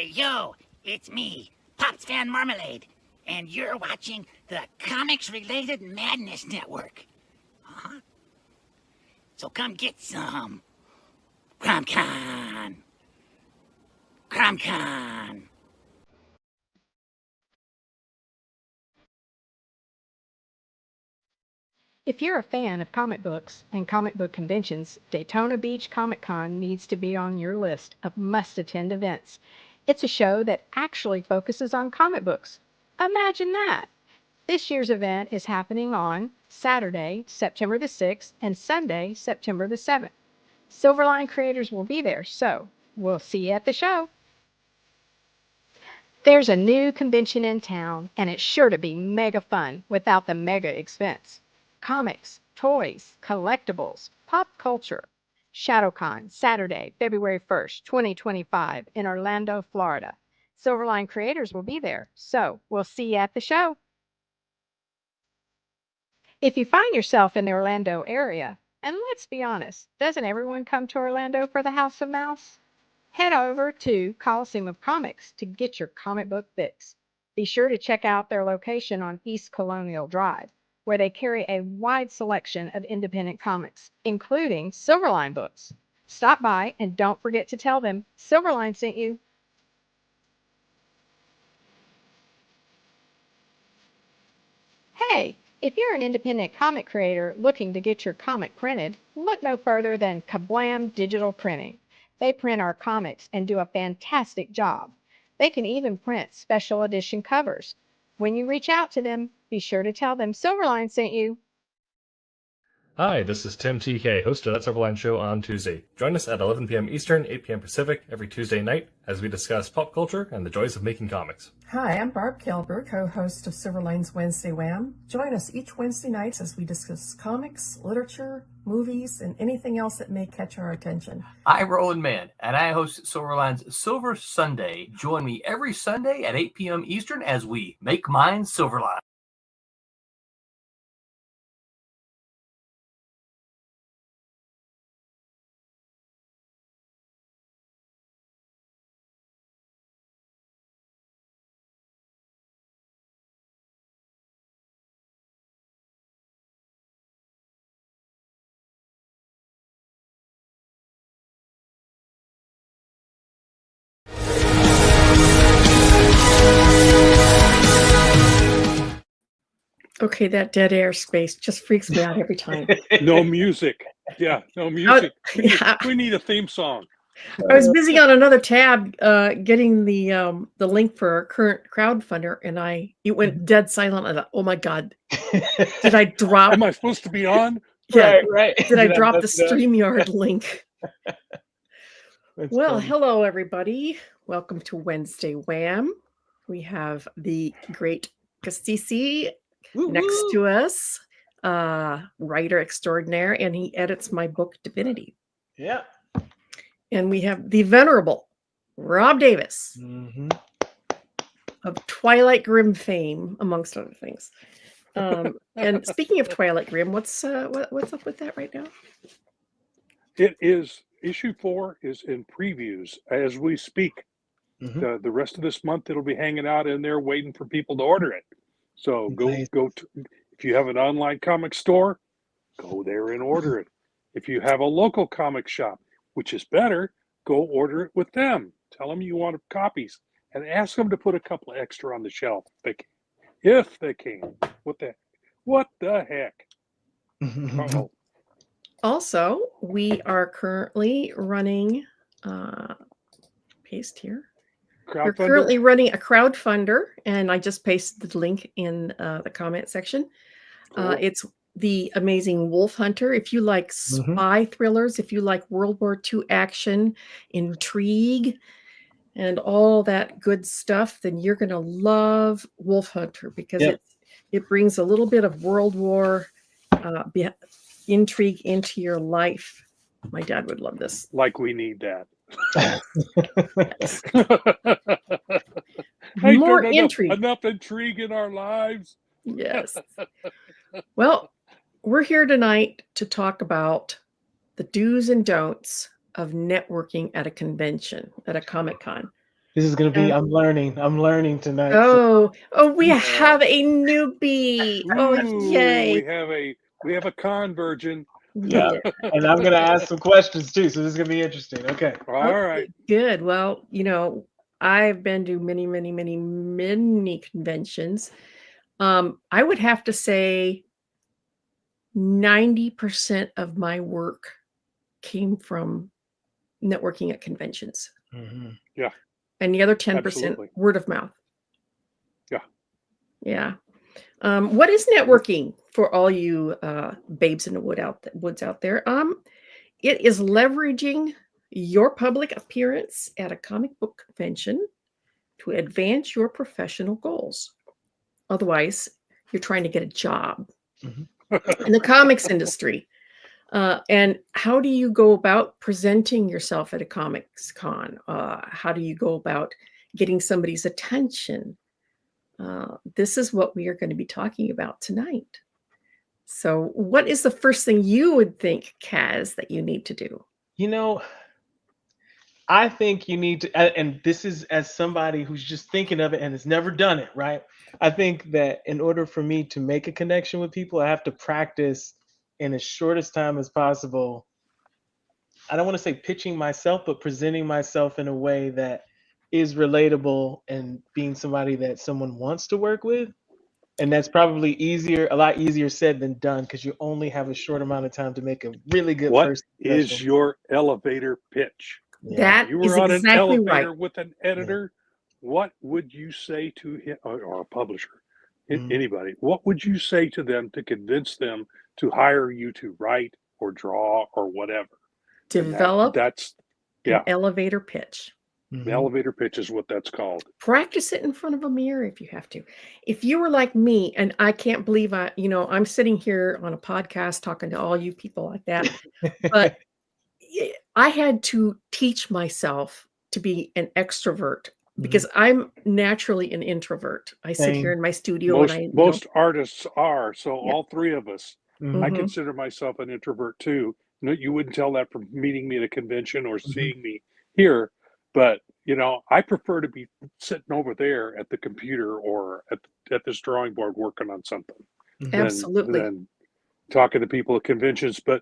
Hey, yo, it's me, Pops Fan Marmalade, and you're watching the Comics-Related Madness Network. Uh-huh. So come get some. CromCon. CromCon. If you're a fan of comic books and comic book conventions, Daytona Beach Comic Con needs to be on your list of must-attend events. It's a show that actually focuses on comic books. Imagine that! This year's event is happening on Saturday, September the 6th, and Sunday, September the 7th. Silverline creators will be there, so we'll see you at the show. There's a new convention in town, and it's sure to be mega fun without the mega expense. Comics, toys, collectibles, pop culture. ShadowCon, Saturday, February 1st, 2025, in Orlando, Florida. Silverline creators will be there, so we'll see you at the show. If you find yourself in the Orlando area, and let's be honest, doesn't everyone come to Orlando for the House of Mouse? Head over to Coliseum of Comics to get your comic book fix. Be sure to check out their location on East Colonial Drive, where they carry a wide selection of independent comics, including Silverline books. Stop by and don't forget to tell them Silverline sent you. Hey, if you're an independent comic creator looking to get your comic printed, look no further than Kablam Digital Printing. They print our comics and do a fantastic job. They can even print special edition covers. When you reach out to them, be sure to tell them Silverline sent you. Hi, this is Tim TK, host of That Silverline Show on Tuesday. Join us at 11 p.m. Eastern, 8 p.m. Pacific every Tuesday night as we discuss pop culture and the joys of making comics. Hi, I'm Barb Kilber, co-host of Silverline's Wednesday Wham. Join us each Wednesday nights as we discuss comics, literature, movies, and anything else that may catch our attention. I'm Roland Mann, and I host Silverline's Silver Sunday. Join me every Sunday at 8 p.m. Eastern as we make mine Silverline. Okay, that dead air space just freaks me out every time. No music. Yeah, no music. We need a theme song. I was busy on another tab getting the link for our current crowdfunder, and it went dead silent. I thought, oh my God, did I drop? Am I supposed to be on? Yeah, right. Did I drop the StreamYard link? Well, hello, everybody. Welcome to Wednesday Wham. We have the great Castici next to us, writer extraordinaire, and he edits my book Divinity. Yeah. And we have the venerable Rob Davis of Twilight Grim fame, amongst other things. And speaking of Twilight Grim, what's up with that right now? It is issue 4 is in previews as we speak. The rest of this month it'll be hanging out in there waiting for people to order it. So go to, if you have an online comic store, go there and order it. If you have a local comic shop, which is better, go order it with them. Tell them you want copies and ask them to put a couple extra on the shelf if they can. What the heck? Also, we are currently running paste here. We're currently running a crowdfunder, and I just pasted the link in the comment section. Cool. It's the amazing Wolf Hunter. If you like spy thrillers, if you like World War II action, intrigue, and all that good stuff, then you're going to love Wolf Hunter because it brings a little bit of World War intrigue into your life. My dad would love this. Like we need that. More intrigue. Enough intrigue in our lives. Yes. Well, we're here tonight to talk about the do's and don'ts of networking at a convention, at a Comic-Con. This is gonna be. I'm learning. I'm learning tonight. We have a newbie. Oh, yay! We have a convergent. Yeah, and I'm gonna ask some questions too, so this is gonna be interesting. Okay. All right. Good. Well, I've been to many, many, many, many conventions. I would have to say 90% of my work came from networking at conventions. Mm-hmm. Yeah. And the other 10% Absolutely. word of mouth. Yeah. Yeah. What is networking for all you babes in the woods out there? It is leveraging your public appearance at a comic book convention to advance your professional goals. Otherwise, you're trying to get a job in the comics industry. And how do you go about presenting yourself at a comics con? How do you go about getting somebody's attention? This is what we are going to be talking about tonight. So what is the first thing you would think, Kaz, that you need to do? I think you need to, and this is as somebody who's just thinking of it and has never done it, right? I think that in order for me to make a connection with people, I have to practice in as shortest time as possible. I don't want to say pitching myself, but presenting myself in a way that is relatable and being somebody that someone wants to work with. And that's probably a lot easier said than done, because you only have a short amount of time to make a really good first impression. What is your elevator pitch? That you were is on exactly an elevator right. with an editor. What would you say to him, or a publisher, anybody? What would you say to them to convince them to hire you to write or draw or whatever? Develop that's an elevator pitch. The elevator pitch is what that's called. Practice it in front of a mirror if you have to. If you were like me, and I can't believe I'm sitting here on a podcast talking to all you people like that, but I had to teach myself to be an extrovert because I'm naturally an introvert. I sit here in my studio. Most artists are. So all three of us. I consider myself an introvert too. You wouldn't tell that from meeting me at a convention or seeing me here. But, I prefer to be sitting over there at the computer or at this drawing board working on something. Absolutely. Than talking to people at conventions. But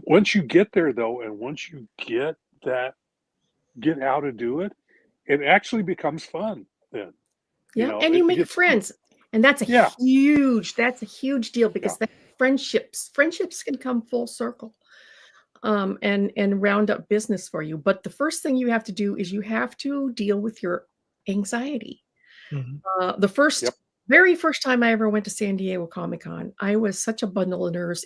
once you get there, though, and once you get how to do it, it actually becomes fun then. And you make friends. And that's a huge deal, because that friendships can come full circle. And round up business for you. But the first thing you have to do is you have to deal with your anxiety. The very first time I ever went to San Diego Comic-Con, I was such a bundle of nerves.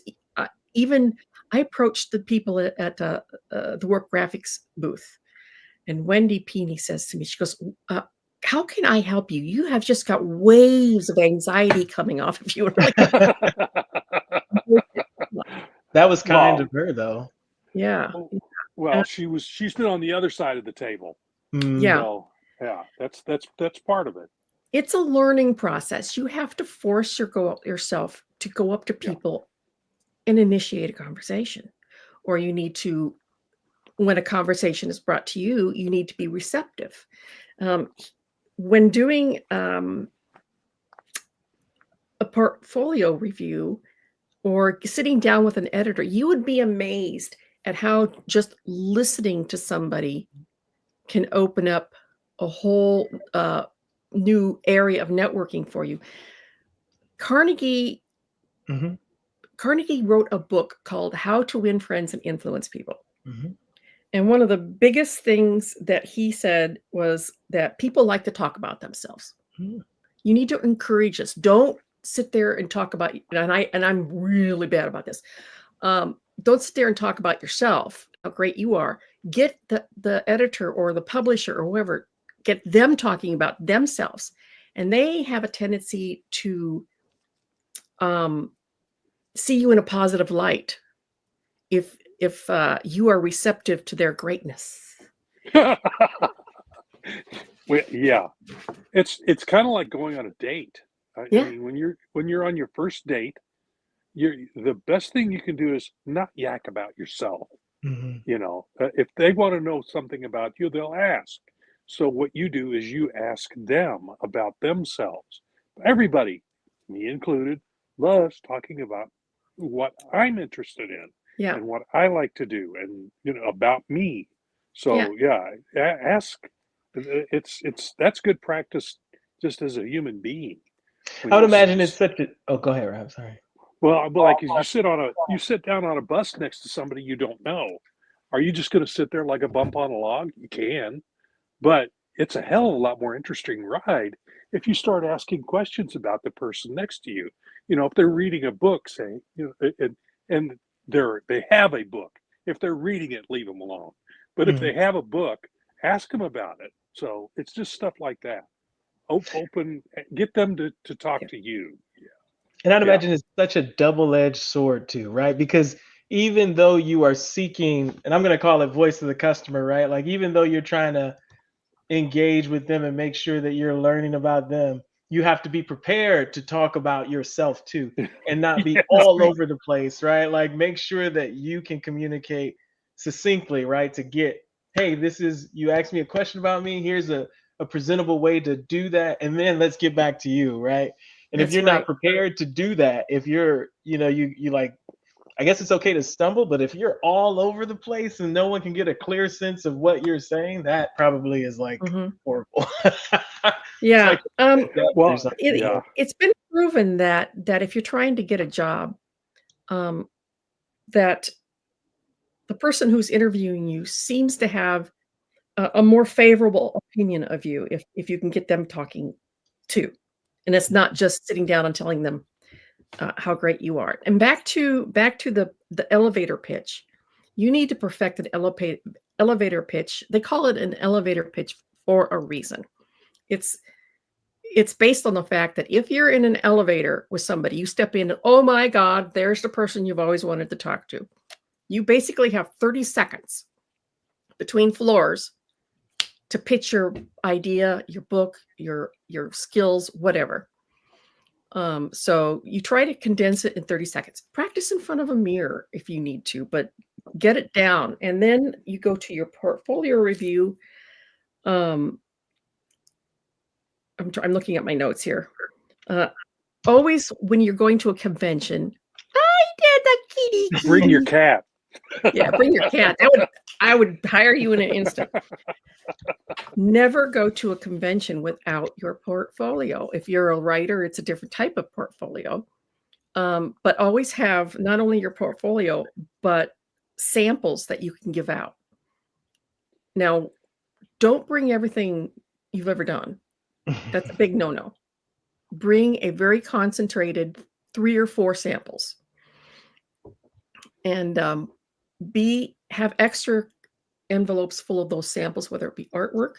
Even I approached the people at the Work Graphics booth, and Wendy Peeney says to me, she goes, how can I help you? You have just got waves of anxiety coming off of you. That was kind of her, though. Yeah. Well, she's been on the other side of the table. Yeah. So, that's part of it. It's a learning process. You have to force yourself to go up to people and initiate a conversation. Or you need to, when a conversation is brought to you, you need to be receptive. When doing a portfolio review or sitting down with an editor, you would be amazed at how just listening to somebody can open up a whole new area of networking for you. Carnegie wrote a book called How to Win Friends and Influence People. And one of the biggest things that he said was that people like to talk about themselves. You need to encourage us. Don't sit there and talk about, and I'm really bad about this. Don't sit there and talk about yourself, how great you are. Get the editor or the publisher or whoever, get them talking about themselves. And they have a tendency to see you in a positive light if you are receptive to their greatness. Well, yeah, it's kind of like going on a date. I mean, when you're on your first date, the best thing you can do is not yak about yourself. If they want to know something about you, they'll ask. So what you do is you ask them about themselves. Everybody, me included, loves talking about what I'm interested in Yeah. and what I like to do, and about me. So ask. That's good practice just as a human being. I would imagine it's such a. Oh, go ahead, Rob. Sorry. Well, like you sit down on a bus next to somebody you don't know. Are you just going to sit there like a bump on a log? You can, but it's a hell of a lot more interesting ride if you start asking questions about the person next to you. If they're reading a book, say, and they have a book. If they're reading it, leave them alone. But if they have a book, ask them about it. So it's just stuff like that. Open, get them to talk to you. And I'd imagine it's such a double-edged sword too, right? Because even though you are seeking, and I'm going to call it voice of the customer, right? Like even though you're trying to engage with them and make sure that you're learning about them, you have to be prepared to talk about yourself too, and not be all over the place, right? Like make sure that you can communicate succinctly, right? To get, hey, you asked me a question about me. Here's a presentable way to do that, and then let's get back to you, right? And if you're not prepared to do that, if you're, you like, I guess it's okay to stumble, but if you're all over the place and no one can get a clear sense of what you're saying, that probably is like horrible. Yeah. Like, it's been proven that if you're trying to get a job, that the person who's interviewing you seems to have a more favorable opinion of you if you can get them talking too. And it's not just sitting down and telling them how great you are. And back to the elevator pitch. You need to perfect an elevator pitch. They call it an elevator pitch for a reason. It's based on the fact that if you're in an elevator with somebody, you step in, and, oh my God, there's the person you've always wanted to talk to. You basically have 30 seconds between floors to pitch your idea, your book, your skills, whatever. So you try to condense it in 30 seconds. Practice in front of a mirror if you need to, but get it down. And then you go to your portfolio review. I'm looking at my notes here. Always when you're going to a convention, I did the kitty. Bring your cat. Yeah, bring your cat. I would hire you in an instant. Never go to a convention without your portfolio. If you're a writer, it's a different type of portfolio. But always have not only your portfolio, but samples that you can give out. Now, don't bring everything you've ever done. That's a big no-no. Bring a very concentrated 3 or 4 samples. And have extra envelopes full of those samples, whether it be artwork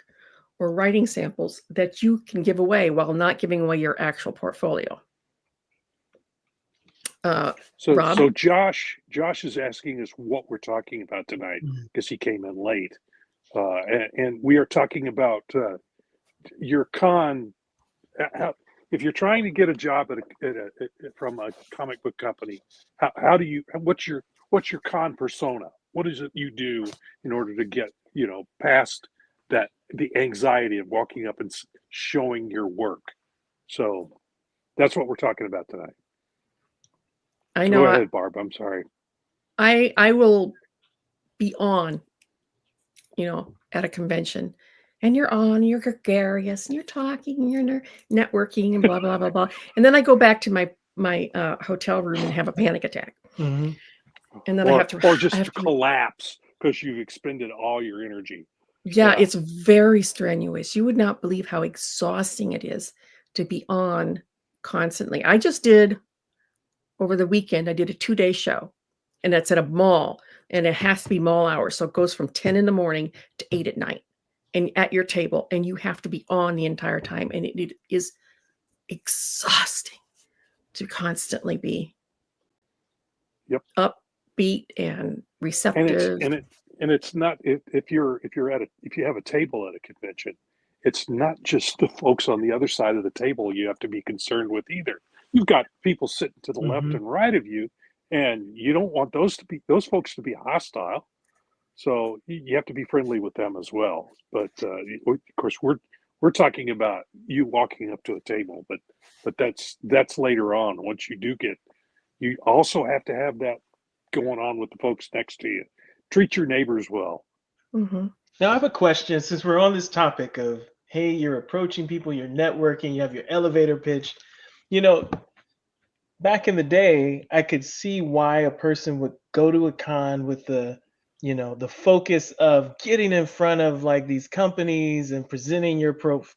or writing samples that you can give away while not giving away your actual portfolio. So Josh is asking us what we're talking about tonight because he came in late, and we are talking about your con. If you're trying to get a job from a comic book company, what's your con persona? What is it you do in order to get, past the anxiety of walking up and showing your work? So that's what we're talking about tonight. I know. Go ahead, Barb. I'm sorry. I will be on, at a convention, and you're gregarious, and you're talking, and you're networking, and blah blah blah blah. And then I go back to my hotel room and have a panic attack. Mm-hmm. And then I have to collapse because you've expended all your energy. Yeah, it's very strenuous. You would not believe how exhausting it is to be on constantly. I just did over the weekend, I did a 2-day show, and that's at a mall, and it has to be mall hours. So it goes from 10 in the morning to 8 at night, and at your table, and you have to be on the entire time. And it is exhausting to constantly be upbeat and receptive. And it's not, if you have a table at a convention, it's not just the folks on the other side of the table you have to be concerned with either. You've got people sitting to the left and right of you, and you don't want those folks to be hostile. So you have to be friendly with them as well. But of course, we're talking about you walking up to a table, but that's later on. Once you do get, you also have to have that going on with the folks next to you. Treat your neighbors well. Mm-hmm. Now, I have a question since we're on this topic of, hey, you're approaching people, you're networking, you have your elevator pitch. You know, back in the day, I could see why a person would go to a con with the, the focus of getting in front of like these companies and presenting your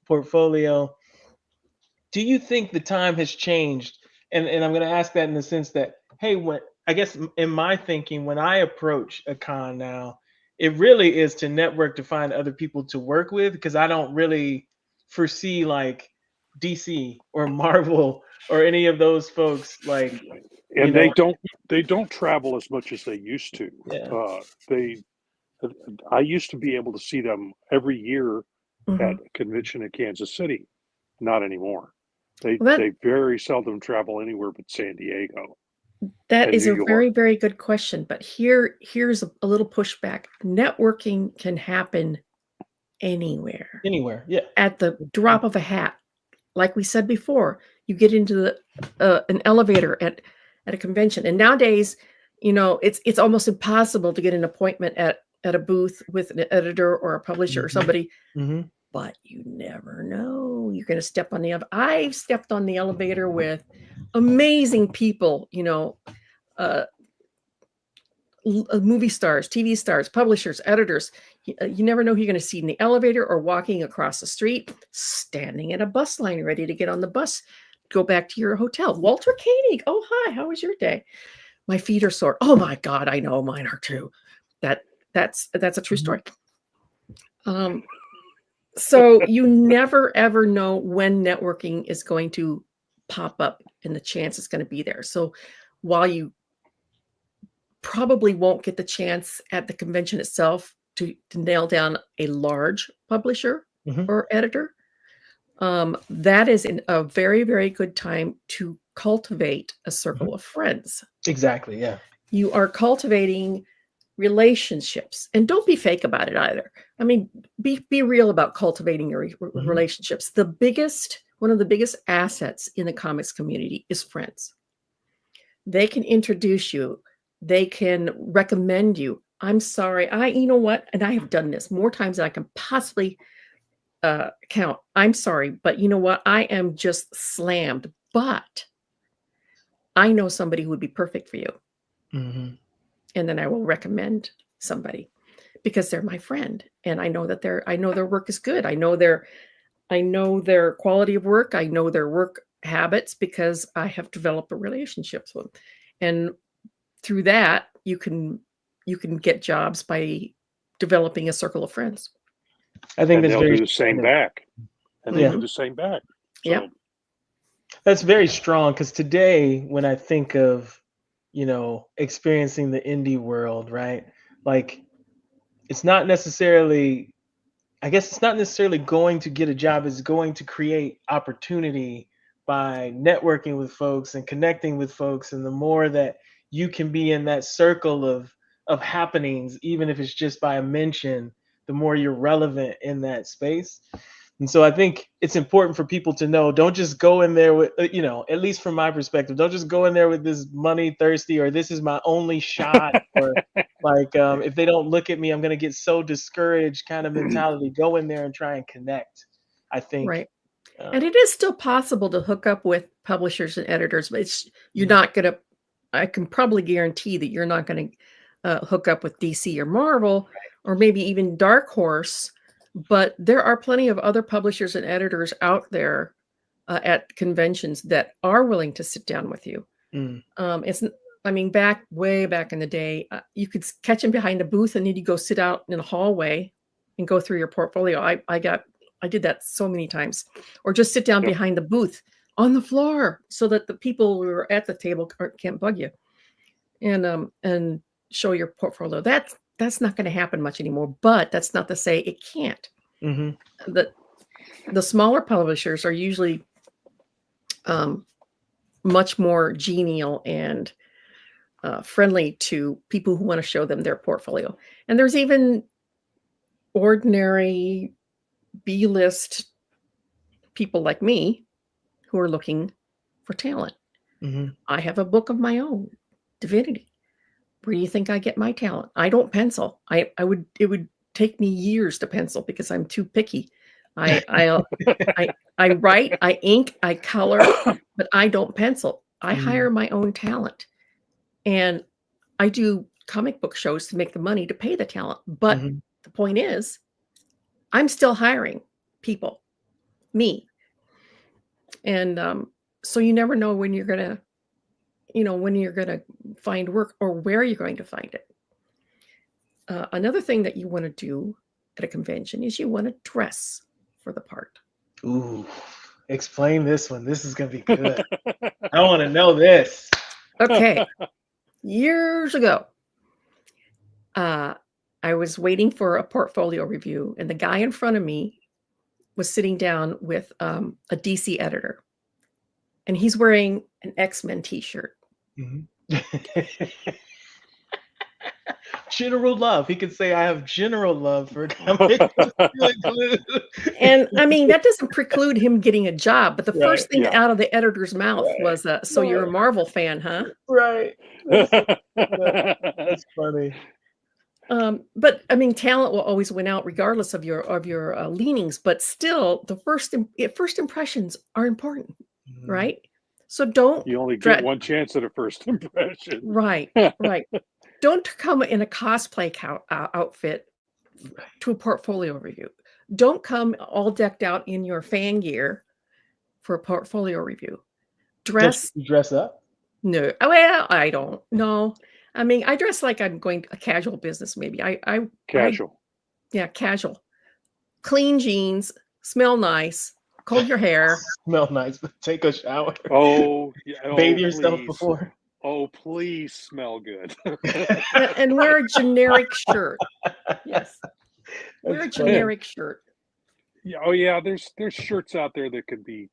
portfolio. Do you think the time has changed? And I'm going to ask that in the sense that, hey, when I guess in my thinking, when I approach a con now, it really is to network, to find other people to work with, because I don't really foresee like DC or Marvel or any of those folks like, And they don't travel as much as they used to. Yeah. I used to be able to see them every year Mm-hmm. at a convention in Kansas City. Not anymore. They Well, they very seldom travel anywhere but San Diego. that and is New a York. very, very good question. But here's a little pushback. Networking can happen anywhere. Anywhere, yeah. At the drop of a hat. Like we said before, you get into an elevator at a convention. And nowadays, it's almost impossible to get an appointment at a booth with an editor or a publisher or somebody. Mm-hmm. But you never know. You're going to step on the I've stepped on the elevator with amazing people, movie stars, TV stars, publishers, editors. You never know who you're going to see in the elevator or walking across the street, standing at a bus line, ready to get on the bus, go back to your hotel. Walter Koenig. Oh, hi. How was your day? My feet are sore. Oh my God. I know mine are too. That's a true story. So you never, ever know when networking is going to pop up and the chance is going to be there. So while you probably won't get the chance at the convention itself to nail down a large publisher or editor, that is a very, very good time to cultivate a circle of friends. Exactly, yeah. You are cultivating relationships, and don't be fake about it either. I mean, be real about cultivating your relationships. One of the biggest assets in the comics community is friends. They can introduce you. They can recommend you. I'm sorry. You know what? And I have done this more times than I can possibly count. I'm sorry, but you know what? I am just slammed. But I know somebody who would be perfect for you. Mm-hmm. And then I will recommend somebody because they're my friend, and I know their work is good. I know their quality of work. I know their work habits because I have developed a relationship with them. And through that, you can get jobs by developing a circle of friends. I think that's they'll very do the same back. And they do the same back. So. Yeah. That's very strong, because today when I think of, experiencing the indie world, right? Like it's not necessarily going to get a job. It's going to create opportunity by networking with folks and connecting with folks. And the more that you can be in that circle of happenings, even if it's just by a mention, the more you're relevant in that space. And so I think it's important for people to know, don't just go in there with, at least from my perspective, don't just go in there with this money thirsty, or this is my only shot, or like, if they don't look at me, I'm going to get so discouraged kind of mentality. Go in there and try and connect, I think. Right. And it is still possible to hook up with publishers and editors, but you're not going to, I can probably guarantee that you're not going to hook up with DC or Marvel, or maybe even Dark Horse. But there are plenty of other publishers and editors out there at conventions that are willing to sit down with you. Way back in the day, you could catch them behind a booth and then you go sit out in a hallway and go through your portfolio. I did that so many times, or just sit down behind the booth on the floor so that the people who are at the table can't bug you, and show your portfolio. That's not going to happen much anymore, but that's not to say it can't. The smaller publishers are usually much more genial and friendly to people who want to show them their portfolio. And there's even ordinary B-list people like me who are looking for talent. I have a book of my own, Divinity. Where do you think I get my talent? I don't pencil. It would take me years to pencil because I'm too picky. I write, I ink, I color, but I don't pencil. I hire my own talent. And I do comic book shows to make the money to pay the talent. But the point is, I'm still hiring people, me. And so you never know when you're gonna, find work or where you're going to find it. Another thing that you want to do at a convention is you want to dress for the part. Ooh, explain this one. This is gonna be good. I want to know this. Okay. Years ago, I was waiting for a portfolio review, and the guy in front of me was sitting down with a DC editor, and he's wearing an X-Men t-shirt. General love. He could say, I have general love for comic books. And I mean, that doesn't preclude him getting a job, but the first thing out of the editor's mouth was, so you're a Marvel fan, huh? Right. That's funny. But I mean, talent will always win out regardless of your leanings, but still the first impressions are important, right? So you only get one chance at a first impression. Right. Don't come in a cosplay outfit to a portfolio review. Don't come all decked out in your fan gear for a portfolio review. Dress up? No. Well, I don't. No. I mean, I dress like I'm going to a casual business, maybe. Casual. Casual. Clean jeans, smell nice, comb your hair. Smell nice, but take a shower. Oh, yeah. Bathe yourself before. Oh, please smell good. And wear a generic shirt. Yes. Wear a generic shirt. Yeah. Oh, yeah. There's shirts out there that could be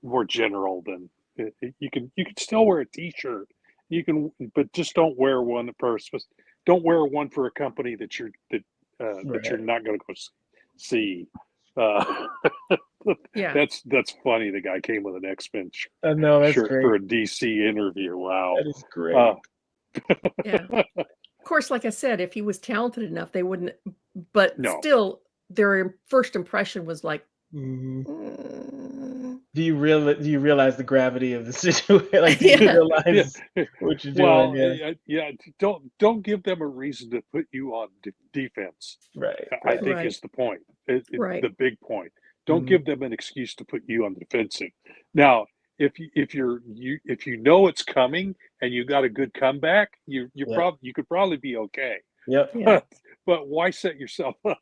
more general than you can still wear a t-shirt. You can, but just don't wear one for a company that you're not going to go see. Yeah, that's funny. The guy came with an X-Men shirt for a DC interview. Wow, that is great. Yeah, of course. Like I said, if he was talented enough, they wouldn't. But still, their first impression was like. Do you realize the gravity of the situation? Like, do you realize what you're doing? Well, don't give them a reason to put you on defense. Right. I think is the point. The big point. Don't give them an excuse to put you on the defensive. Now, if you know it's coming and you got a good comeback, you could probably be okay. Yep. But why set yourself up?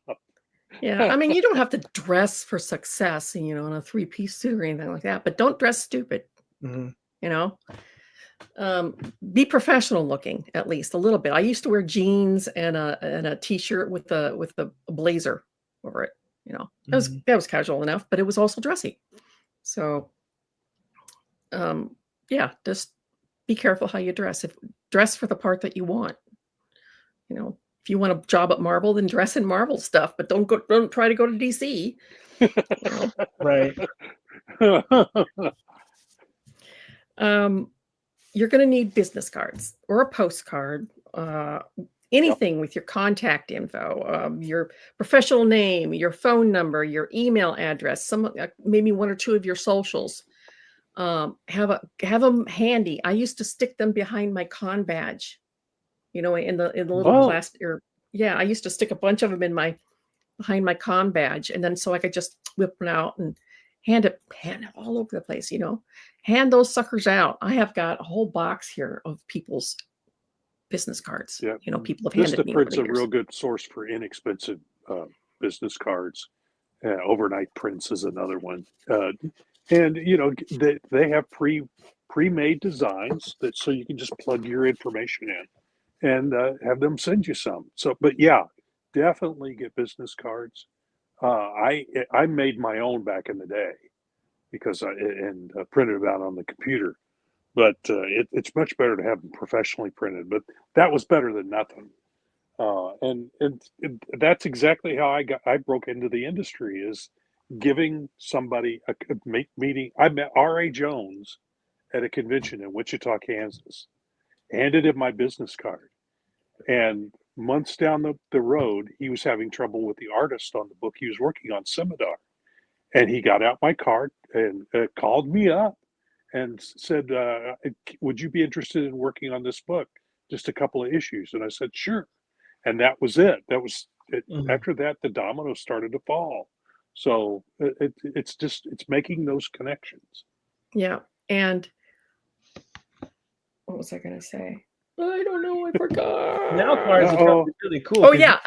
Yeah, I mean, you don't have to dress for success, in a three-piece suit or anything like that, but don't dress stupid. Be professional looking, at least a little bit. I used to wear jeans and a t-shirt with a blazer over it. That was casual enough, but it was also dressy. So, just be careful how you dress. Dress for the part that you want. If you want a job at Marvel, then dress in Marvel stuff, but don't try to go to DC. Right. You're going to need business cards or a postcard, anything with your contact info, your professional name, your phone number, your email address, maybe one or two of your socials. Have them handy. I used to stick them behind my con badge. In the little plastic. I used to stick a bunch of them behind my con badge, and then so I could just whip them out and hand it all over the place. Hand those suckers out. I have got a whole box here of people's business cards. Yeah. People have handed me. Vistaprint's a real good source for inexpensive business cards. Overnight Prints is another one, and they have pre-made designs so you can just plug your information in. And have them send you some. So, but yeah, definitely get business cards. I made my own back in the day because I printed them out on the computer. but it's much better to have them professionally printed. But that was better than nothing. And that's exactly how I broke into the industry, is giving somebody a meeting. I met R.A. Jones at a convention in Wichita, Kansas, handed him my business card. And months down the road, he was having trouble with the artist on the book he was working on, Scimitar. And he got out my card and called me up and said, would you be interested in working on this book? Just a couple of issues. And I said, sure. And that was it. That was it. After that, the dominoes started to fall. So it's making those connections. Yeah. And what was I going to say? I don't know. I forgot. Now cards are probably really cool. Oh yeah,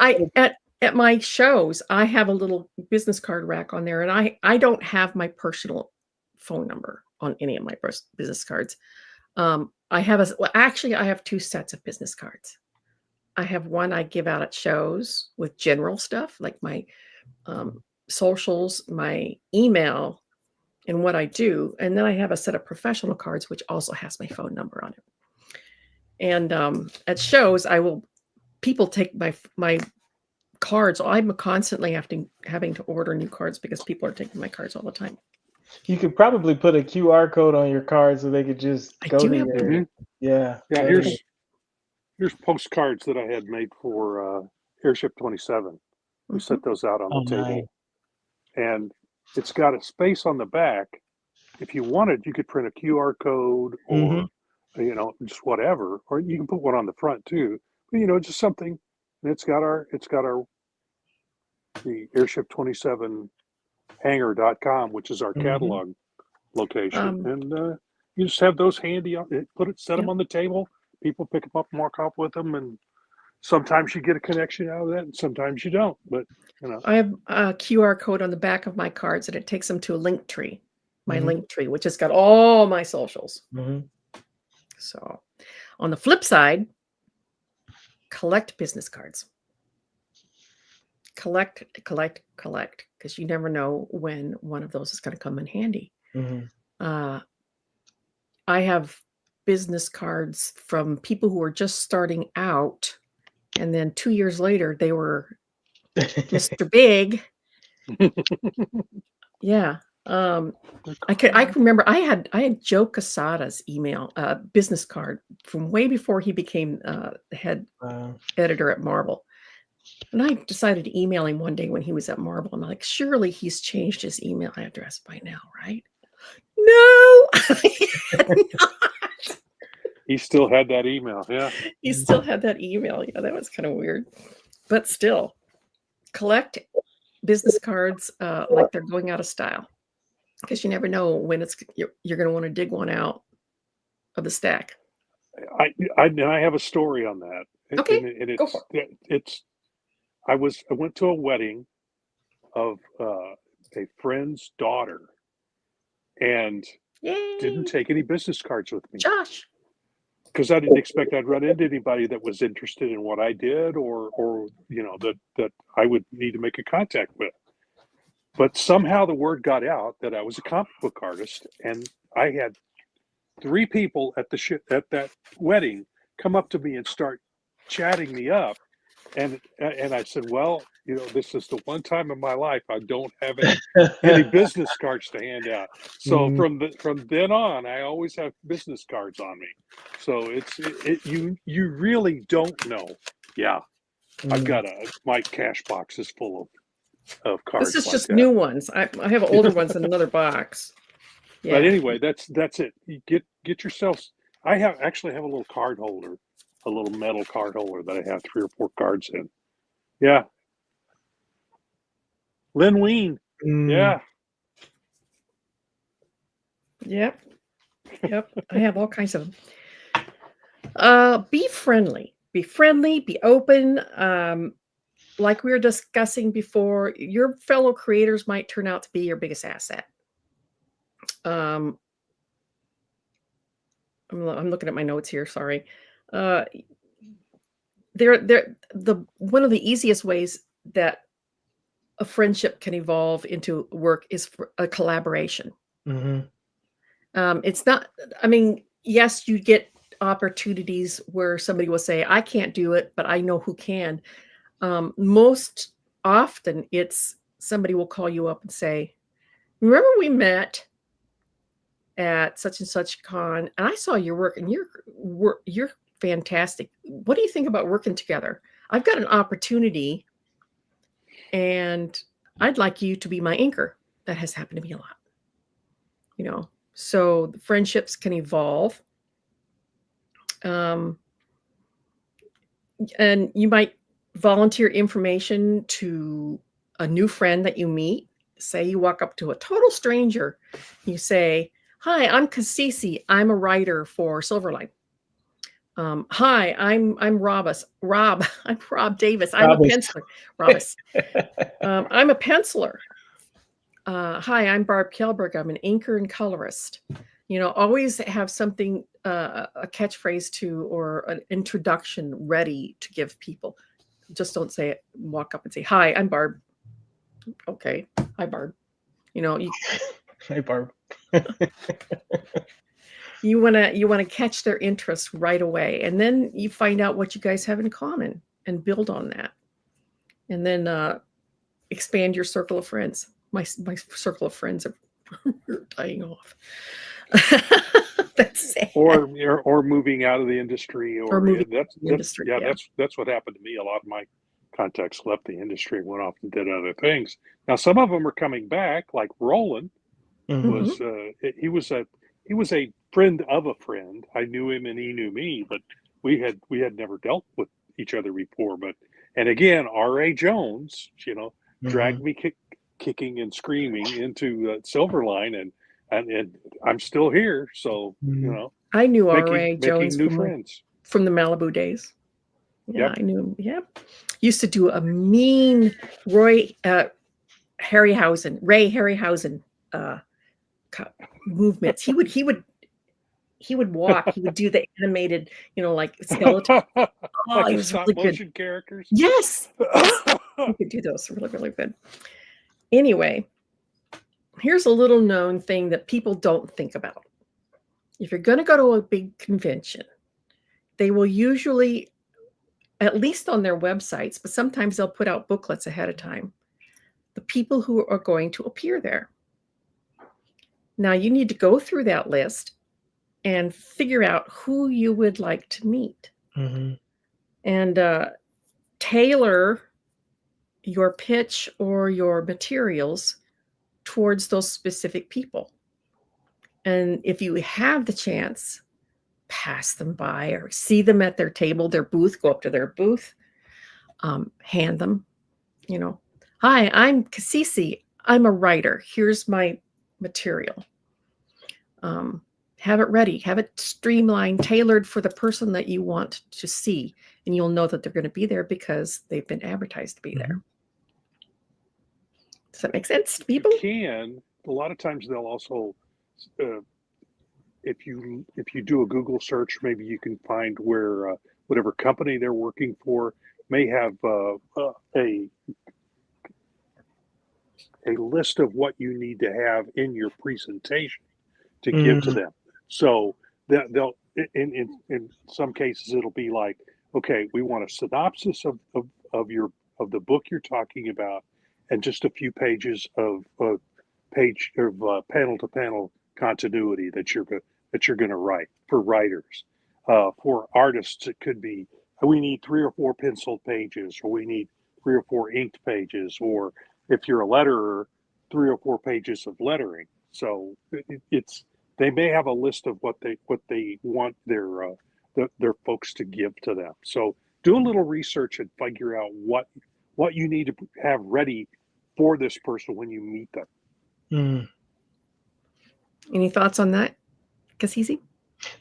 at my shows, I have a little business card rack on there, and I don't have my personal phone number on any of my business cards. I have 2 sets of business cards. I have one I give out at shows with general stuff like my socials, my email, and what I do, and then I have a set of professional cards which also has my phone number on it. And at shows, people take my cards. I'm constantly having to order new cards because people are taking my cards all the time. You could probably put a QR code on your card so they could just go to your. Yeah. Here's postcards that I had made for Airship 27. We set those out on the table. Nice. And it's got a space on the back. If you wanted, you could print a QR code or just whatever, or you can put one on the front too. But just something. And it's got the Airship 27 hangar.com, which is our catalog location. And you just have those handy, set them on the table. People pick them up and walk off with them. And sometimes you get a connection out of that and sometimes you don't, but I have a QR code on the back of my cards and it takes them to a link tree, link tree, which has got all my socials. So on the flip side, collect business cards. Collect, because you never know when one of those is going to come in handy. I have business cards from people who are just starting out, and then 2 years later they were Mr. Big. Yeah. I can remember I had Joe Quesada's email business card from way before he became the head editor at Marvel. And I decided to email him one day when he was at Marvel. I'm like, surely he's changed his email address by now, right? No, he had not. He still had that email. Yeah. He still had that email. Yeah, that was kind of weird. But still, collect business cards like they're going out of style. Because you never know when you're going to want to dig one out of the stack. I have a story on that. Okay, go for it. I went to a wedding of a friend's daughter, and didn't take any business cards with me. Josh, because I didn't expect I'd run into anybody that was interested in what I did, or that I would need to make a contact with. But somehow the word got out that I was a comic book artist, and I had 3 people at that wedding come up to me and start chatting me up, and I said, well, this is the one time in my life I don't have any business cards to hand out. So from then on, I always have business cards on me. So you really don't know. Yeah, I've got my cash box is full of cards. This is just new ones. I have older ones in another box. Yeah. But anyway, that's it. You get yourself. I actually have a little card holder, a little metal card holder that I have 3 or 4 cards in. Yeah. Lynn Wein. Yeah. Yep. I have all kinds of be friendly. Be open. Like we were discussing before, your fellow creators might turn out to be your biggest asset. I'm looking at my notes here. Sorry. One of the easiest ways that a friendship can evolve into work is for a collaboration. It's not. I mean, yes, you get opportunities where somebody will say, I can't do it, but I know who can. Most often it's somebody will call you up and say, remember we met at such and such con and I saw your work and you're fantastic. What do you think about working together? I've got an opportunity and I'd like you to be my anchor. That has happened to me a lot. You know, so the friendships can evolve. And you might volunteer information to a new friend that you meet. Say you walk up to a total stranger. You say, hi, I'm Cassisi. I'm a writer for Silverline. Hi, I'm Rob. I'm Rob Davis. I'm a penciler. Robus. I'm a penciler. Hi, I'm Barb Kelberg. I'm an inker and colorist. You know, always have something, a catchphrase to or an introduction ready to give people. Just don't say it. Walk up and say, hi, I'm Barb. Okay. Hi, Barb. You know, Hi, Barb. You want to catch their interest right away. And then you find out what you guys have in common and build on that. And then expand your circle of friends. My circle of friends are dying off. That's sad. Or moving out of the industry, or moving that's the industry. Yeah, that's what happened to me. A lot of my contacts left the industry and went off and did other things. Now some of them are coming back, like Roland. Was he was a friend of a friend. I knew him and he knew me, but we had never dealt with each other before. But and again, R.A. Jones, you know, dragged me kicking and screaming into Silverline, and I'm still here. So you know, I knew R.A. Jones new friends from the Malibu days. Yeah, yep. I knew him. Yep, used to do a mean Ray Harryhausen movements. He would walk. He would do the animated, you know, like skeleton. Like he was stop really motion good. characters. Yes, he could do those really, really good. Anyway, here's a little known thing that people don't think about. If you're going to go to a big convention, they will usually, at least on their websites, but sometimes they'll put out booklets ahead of time, the people who are going to appear there. Now you need to go through that list and figure out who you would like to meet. And tailor your pitch or your materials towards those specific people. And if you have the chance, pass them by or see them at their table, their booth, go up to their booth, hand them, you know, hi, I'm Cassisi. I'm a writer. Here's my material. Have it ready, have it streamlined, tailored for the person that you want to see. And you'll know that they're going to be there because they've been advertised to be there. Does that make sense to people? A lot of times they'll also, if you do a Google search, maybe you can find where whatever company they're working for may have a list of what you need to have in your presentation to give to them. So that they'll, in some cases, it'll be like, okay, we want a synopsis of the book you're talking about, and just a few pages of panel to panel continuity that you're going to write for writers. For artists, it could be we need 3 or 4 penciled pages, or we need 3 or 4 inked pages, or if you're a letterer, 3 or 4 pages of lettering. So they may have a list of what they want their folks to give to them. So do a little research and figure out what you need to have ready for this person when you meet them. Any thoughts on that, Cassisi?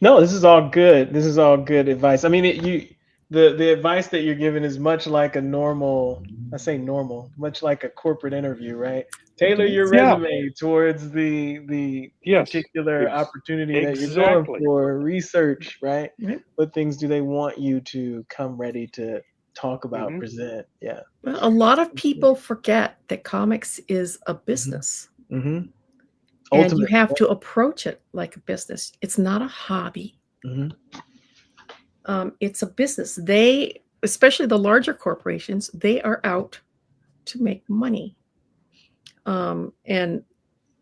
No, this is all good. This is all good advice. I mean, the advice that you're giving is much like a normal, much like a corporate interview, right? Tailor your resume towards the particular opportunity that you're going for. Research, right? What things do they want you to come ready to talk about, present? Yeah. Well, a lot of people forget that comics is a business. And you Ultimate. have to approach it like a business. It's not a hobby. It's a business. They, especially the larger corporations, they are out to make money. And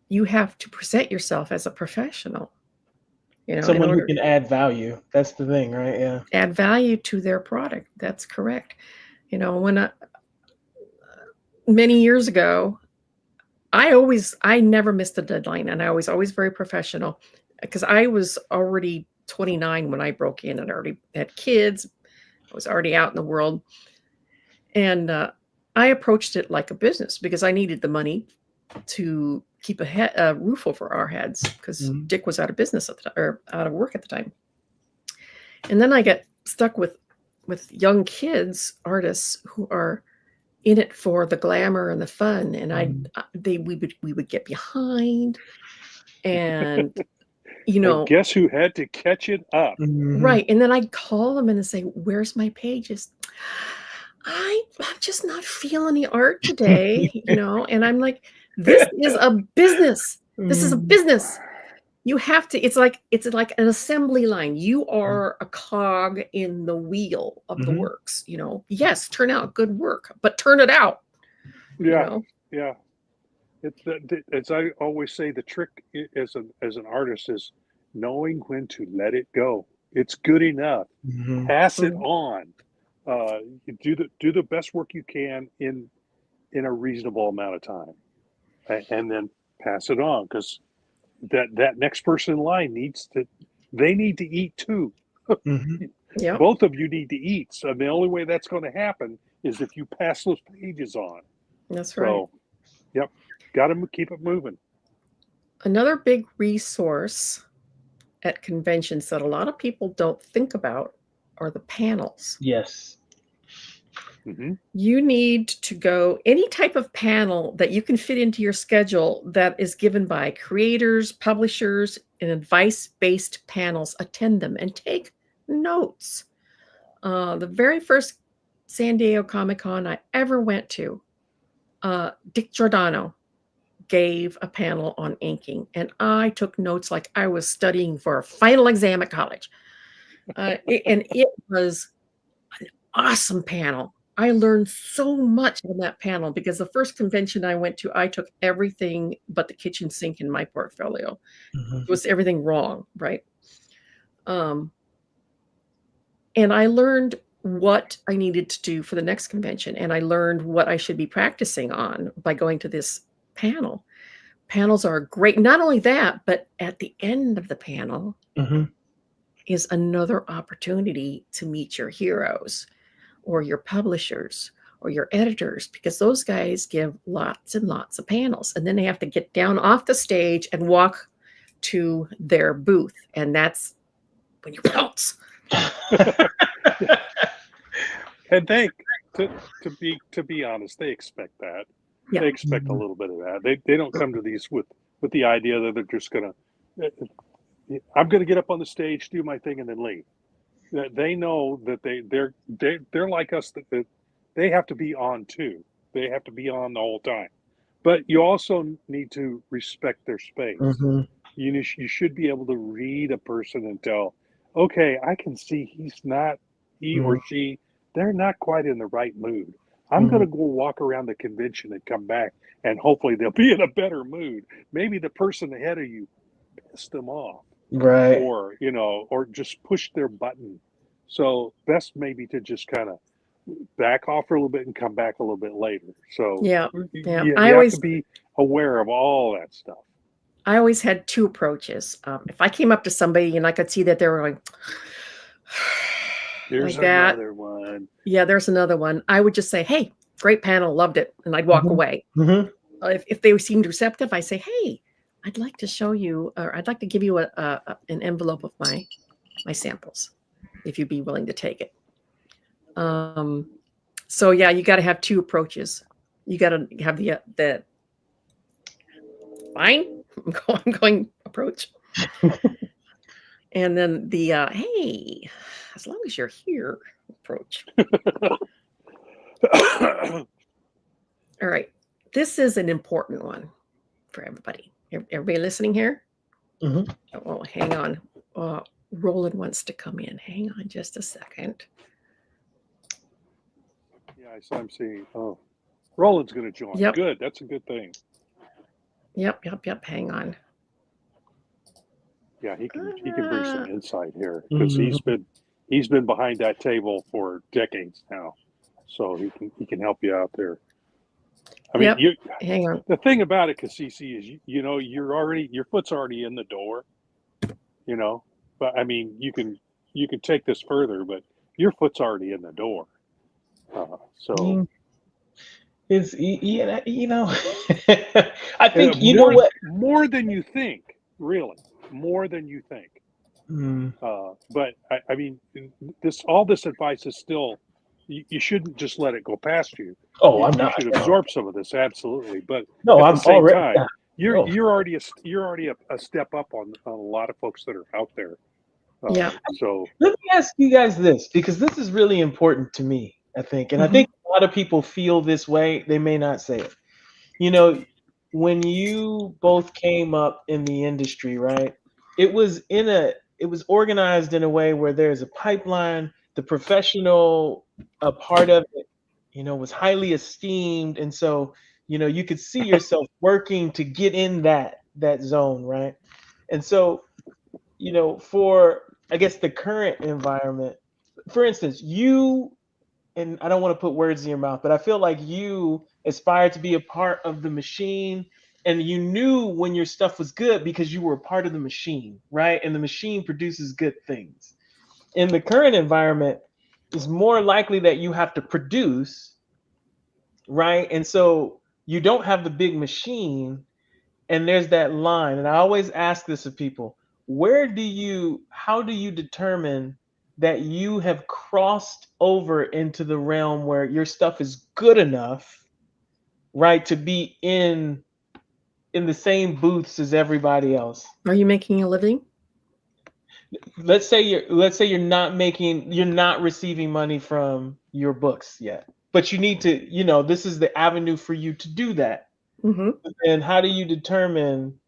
you have to present yourself as a professional. You know, Someone who can add value. That's the thing, right? Yeah. Add value to their product. That's correct. You know, when many years ago, I never missed a deadline, and I was always very professional because I was already 29 when I broke in and already had kids. I was already out in the world. And I approached it like a business because I needed the money to keep a roof over our heads because Dick was out of business at the time, or out of work at the time. And then I got stuck with young kids, artists who are in it for the glamour and the fun, and we would get behind, and you know, and guess who had to catch it up? Right. And then I'd call them and say, "Where's my pages? I'm just not feeling the art today," you know. And I'm like, "This is a business. This is a business. You have to. It's like an assembly line. You are a cog in the wheel of the works. You know. Yes, turn out good work, but turn it out." Yeah, you know? Yeah. As I always say, the trick as an artist is knowing when to let it go. It's good enough. Pass it on. Do the best work you can in a reasonable amount of time, and then pass it on, because that next person in line they need to eat too. Yeah. Both of you need to eat. So the only way that's going to happen is if you pass those pages on. That's right. So, yep, got to keep it moving. Another big resource at conventions that a lot of people don't think about are the panels. Yes. You need to go any type of panel that you can fit into your schedule that is given by creators, publishers, and advice-based panels. Attend them and take notes. The very first San Diego Comic-Con I ever went to, Dick Giordano gave a panel on inking, and I took notes like I was studying for a final exam at college. And it was an awesome panel. I learned so much on that panel because the first convention I went to, I took everything but the kitchen sink in my portfolio. It was everything wrong, right? And I learned what I needed to do for the next convention, and I learned what I should be practicing on by going to this panel. Panels are great. Not only that, but at the end of the panel is another opportunity to meet your heroes or your publishers or your editors, because those guys give lots and lots of panels, and then they have to get down off the stage and walk to their booth, and that's when you pounce. And to be honest, they expect that. Yeah. They expect a little bit of that. They don't come to these with the idea that they're just I'm gonna get up on the stage, do my thing, and then leave. They know that they're like us, that they have to be on too. They have to be on the whole time. But you also need to respect their space. You should be able to read a person and tell, okay, I can see he or she, they're not quite in the right mood. I'm going to go walk around the convention and come back, and hopefully they'll be in a better mood. Maybe the person ahead of you pissed them off. Right. Or, or just push their button. So best maybe to just kind of back off for a little bit and come back a little bit later. So yeah. You I have always to be aware of all that stuff. I always had two approaches. If I came up to somebody and I could see that they were going, There's like that, another one. Yeah, there's another one. I would just say, "Hey, great panel, loved it," and I'd walk away. If they seemed receptive, I say, "Hey, I'd like to show you, or I'd like to give you an envelope of my samples, if you'd be willing to take it." So yeah, you got to have two approaches. You got to have the fine, I'm going approach, and then the hey, as long as you're here approach. All right, this is an important one for everybody. Everybody listening here? Mm-hmm. Oh, hang on. Roland wants to come in. Hang on just a second. Yeah, I'm seeing. Oh, Roland's going to join. Yep. Good. That's a good thing. Yep. Hang on. Yeah, he can bring some insight here because he's been behind that table for decades now, so he can help you out there. I mean, hang on. The thing about it, Cassisi, is your foot's already in the door, But I mean, you can take this further, but your foot's already in the door. So it's I think more than you think, really, more than you think. But I mean, all this advice is still. You shouldn't just let it go past you. Oh, I'm not. You should absorb some of this, absolutely. But no, at I'm the same already. time, you're already a step up on a lot of folks that are out there. So let me ask you guys this, because this is really important to me, I think, and I think a lot of people feel this way. They may not say it. When you both came up in the industry, right? It was organized in a way where there's a pipeline. The professional part of it, was highly esteemed, and so you could see yourself working to get in that zone, right? And so for I guess the current environment, for instance, and I don't want to put words in your mouth, but I feel like you aspired to be a part of the machine, and you knew when your stuff was good because you were a part of the machine, right? And the machine produces good things. In the current environment, it's more likely that you have to produce, right? And so you don't have the big machine, and there's that line. And I always ask this of people: how do you determine that you have crossed over into the realm where your stuff is good enough, right, to be in the same booths as everybody else? Are you making a living? Let's say you're not receiving money from your books yet, but you need to, this is the avenue for you to do that. And how do you determine,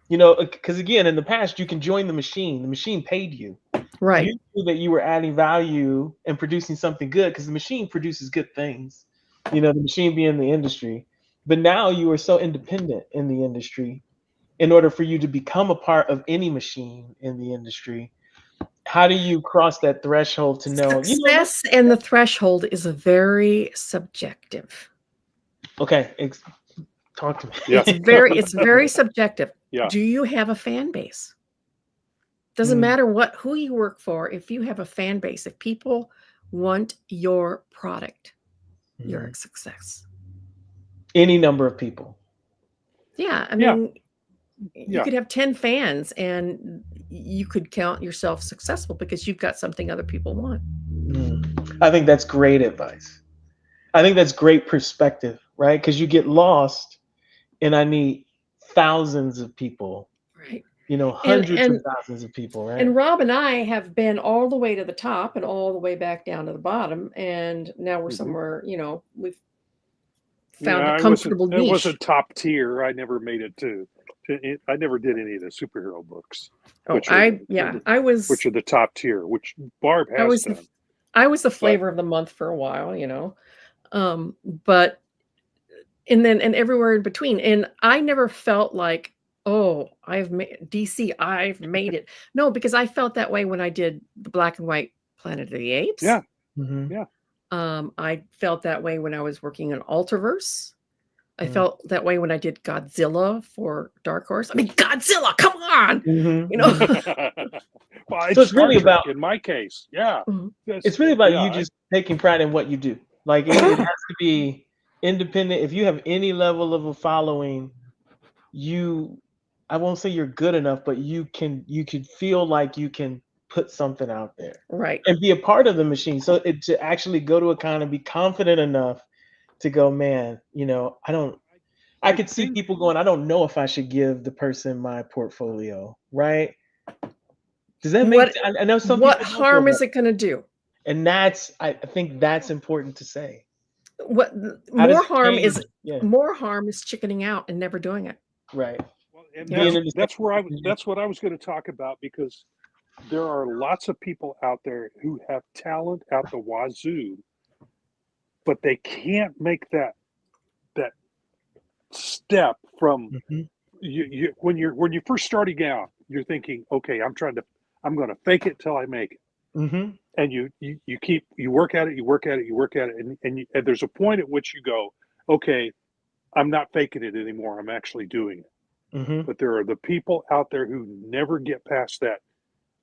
because again, in the past, you can join the machine paid you. Right. You knew that you were adding value and producing something good because the machine produces good things, the machine being the industry. But now you are so independent in the industry. In order for you to become a part of any machine in the industry, how do you cross that threshold to know? Success and the threshold is very subjective. Okay. Talk to me. Yeah. It's very subjective. Yeah. Do you have a fan base? Doesn't matter who you work for. If you have a fan base, if people want your product, you're a success. Any number of people. Yeah. I mean, you could have 10 fans and you could count yourself successful because you've got something other people want. I think that's great advice. I think that's great perspective, right? Because you get lost, and I need thousands of people, right? Hundreds of thousands of people, right? And Rob and I have been all the way to the top and all the way back down to the bottom, and now we're somewhere. We've found a comfortable niche. It wasn't top tier. I never made it to. I never did any of the superhero books. Which are the top tier, which Barb has done. I was the flavor of the month for a while, but and everywhere in between. And I never felt like, oh, I've made it. No, because I felt that way when I did the black and white Planet of the Apes. Yeah. Yeah. I felt that way when I was working on Ultraverse. I felt that way when I did Godzilla for Dark Horse. I mean, Godzilla, come on! Well, it's really about, in my case, it's really about you just taking pride in what you do. Like it has to be independent. If you have any level of a following, I won't say you're good enough, but you could feel like you can put something out there, right, and be a part of the machine. So to actually go to a con and be confident enough to go, man, I could see people going, I don't know if I should give the person my portfolio, right? Does that make sense? I know some what harm is it going to do? And I think that's important to say. More harm is chickening out and never doing it. Right. Well, And being in the that's what I was going to talk about, because there are lots of people out there who have talent out the wazoo, but they can't make that step from you when you're first starting out. You're thinking, okay, I'm going to fake it till I make it. And you work at it, and there's a point at which you go, okay, I'm not faking it anymore. I'm actually doing it. But there are the people out there who never get past that.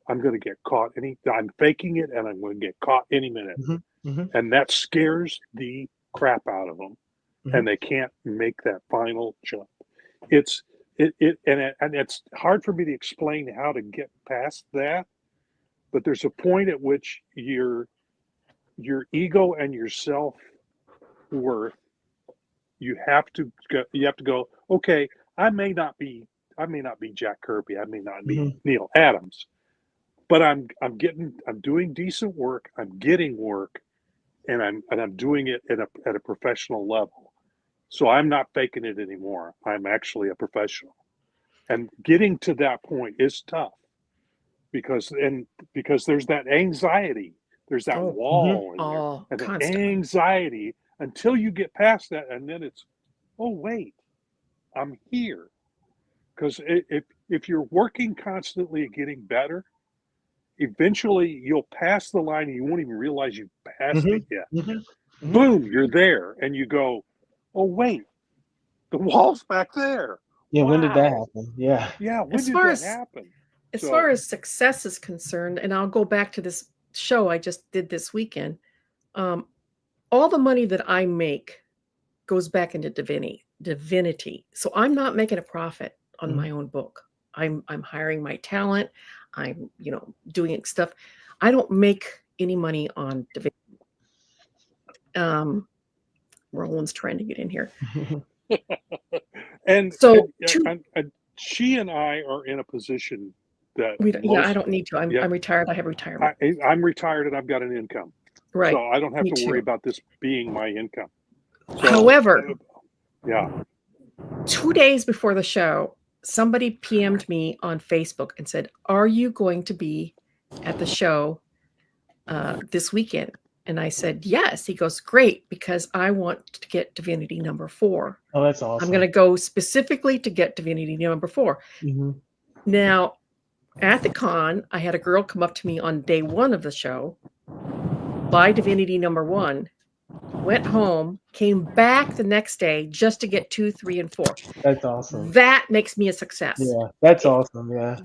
I'm going to get caught I'm faking it, and I'm going to get caught any minute. And that scares the crap out of them, and they can't make that final jump. It's hard for me to explain how to get past that. But there's a point at which your ego and your self-worth, you have to go, okay, I may not be Jack Kirby, I may not be Neil Adams, but I'm doing decent work, I'm getting work, and I'm doing it at a professional level. So I'm not faking it anymore. I'm actually a professional. And getting to that point is tough. Because there's that anxiety, there's that wall in there, and the anxiety until you get past that, and then it's, oh wait, I'm here. Because if you're working constantly at getting better, eventually you'll pass the line and you won't even realize you passed it yet. Boom, you're there, and you go, oh wait, the wall's back there. Yeah, wow. When did that happen? Yeah. When did that happen? As far as success is concerned, and I'll go back to this show I just did this weekend, all the money that I make goes back into divinity. So I'm not making a profit on my own book. I'm hiring my talent. I'm doing stuff. I don't make any money on divinity. Roland's trying to get in here. and so she and I are in a position that I don't need to. I'm retired. I have retirement. I'm retired and I've got an income. Right. So I don't have to worry about this being my income. So, however, 2 days before the show, somebody PM'd me on Facebook and said, "Are you going to be at the show this weekend?" And I said, "Yes." He goes, "Great, because I want to get Divinity number 4. Oh, that's awesome. I'm going to go specifically to get Divinity number 4. Now, at the con, I had a girl come up to me on day 1 of the show, buy Divinity number 1, went home, came back the next day just to get 2, 3, and 4. That's awesome. That makes me a success. Yeah, that's awesome. Yeah.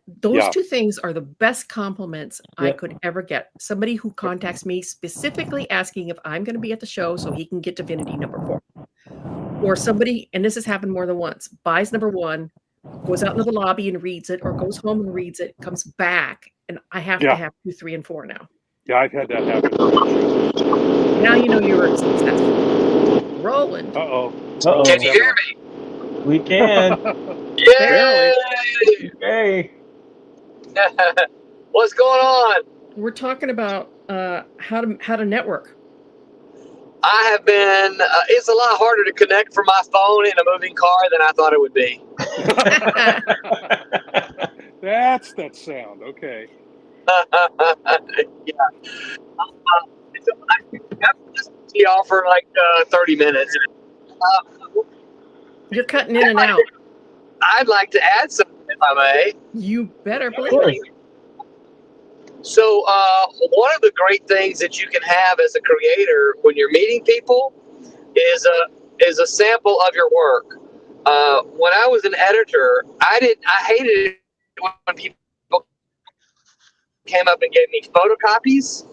Those two things are the best compliments I could ever get. Somebody who contacts me specifically asking if I'm going to be at the show so he can get Divinity number 4. Or somebody, and this has happened more than once, buys number 1, goes out into the lobby and reads it, or goes home and reads it, comes back, and I have to have 2, 3, and 4 now. Yeah, I've had that happen. Now you know you were successful. Roland. Can you hear me? We can. Yay! Hey. What's going on? We're talking about how to network. I have been. It's a lot harder to connect from my phone in a moving car than I thought it would be. That's that sound. Okay. Yeah. Y'all for like 30 minutes. You're cutting in and out. I'd like to add something, if I may. You better believe. So one of the great things that you can have as a creator when you're meeting people is a sample of your work. When I was an editor, I hated it when people came up and gave me photocopies,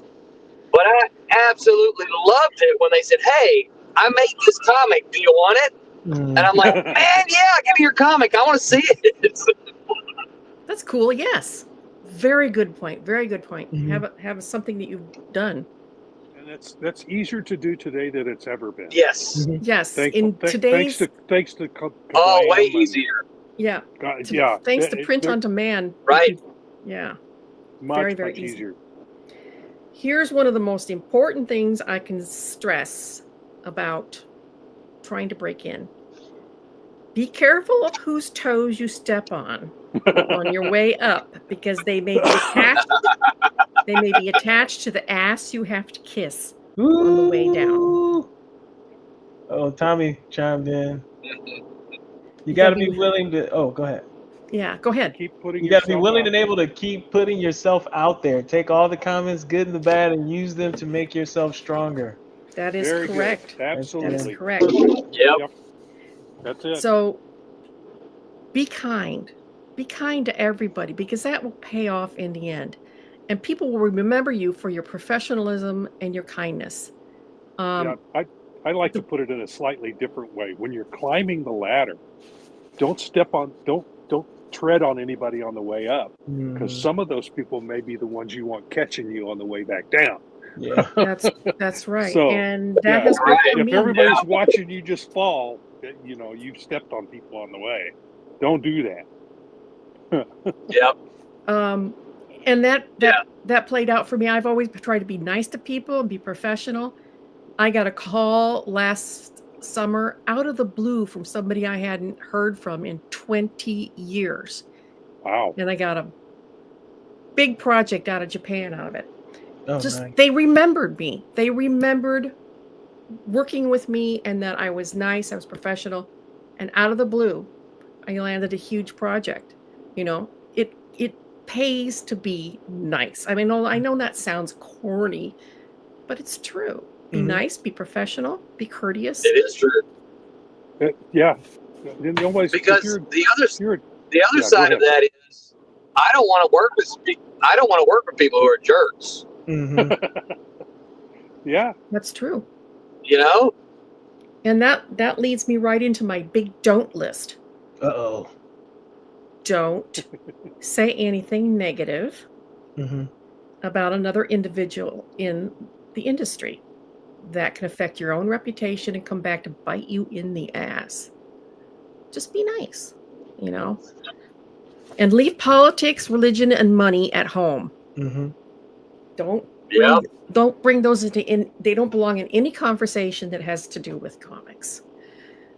but I absolutely loved it when they said, "Hey, I made this comic. Do you want it?" And I'm like, "Man, yeah, give me your comic. I want to see it." That's cool. Yes. Very good point. Very good point. Have something that you've done. And that's easier to do today than it's ever been. Yes. Yes. Thanks to way easier. Yeah. God, thanks to print on demand. Right. Yeah. Much very easier. Easy. Here's one of the most important things I can stress about trying to break in. Be careful of whose toes you step on your way up, because they may be attached. They may be attached to the ass you have to kiss on the way down. Oh, Tommy chimed in. You got to be willing to. Oh, go ahead. Yeah, go ahead. Keep putting. You got to be willing and able to keep putting yourself out there. Take all the comments, good and the bad, and use them to make yourself stronger. That is Very correct. Good. Absolutely. That is correct. Yep. That's it. So be kind. Be kind to everybody, because that will pay off in the end. And people will remember you for your professionalism and your kindness. I like to put it in a slightly different way. When you're climbing the ladder, don't tread on anybody on the way up, because some of those people may be the ones you want catching you on the way back down. Yeah, that's right. So, and that has if everybody's watching you just fall, you've stepped on people on the way. Don't do that. Yep. And that played out for me. I've always tried to be nice to people and be professional. I got a call last summer out of the blue from somebody I hadn't heard from in 20 years. Wow. And I got a big project out of Japan out of it. Oh, Just nice. They remembered me. They remembered working with me and that I was nice, I was professional. And out of the blue, I landed a huge project. It pays to be nice. I mean, I know that sounds corny, but it's true. Be nice, be professional, be courteous. It is true. Yeah. Because the other side of that is, I don't want to work with people who are jerks. Yeah, that's true. And that leads me right into my big don't list. Uh-oh. Don't say anything negative about another individual in the industry. That can affect your own reputation and come back to bite you in the ass. Just be nice, and leave politics, religion, and money at home. Don't bring those they don't belong in any conversation that has to do with comics.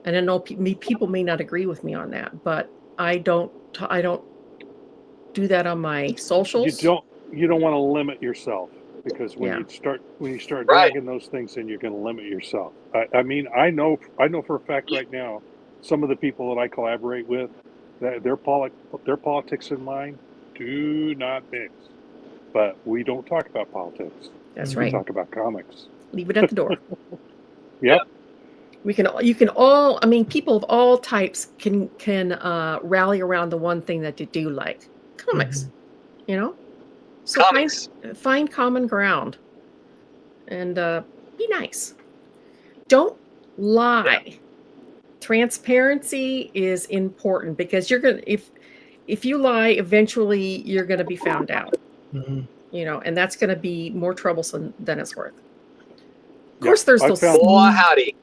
And I know people may not agree with me on that, but I don't do that on my socials. You don't want to limit yourself, because when you start dragging those things in, you're going to limit yourself. I mean, I know for a fact right now, some of the people that I collaborate with, that their politics and mine do not mix. But we don't talk about politics. That's right. We talk about comics. Leave it at the door. Yep. You can all, I mean, people of all types can rally around the one thing that they do like, comics. So comics. Find common ground and be nice. Don't lie. Yeah. Transparency is important, because if you lie, eventually you're gonna be found out. And that's gonna be more troublesome than it's worth. Of course, there's those. Howdy.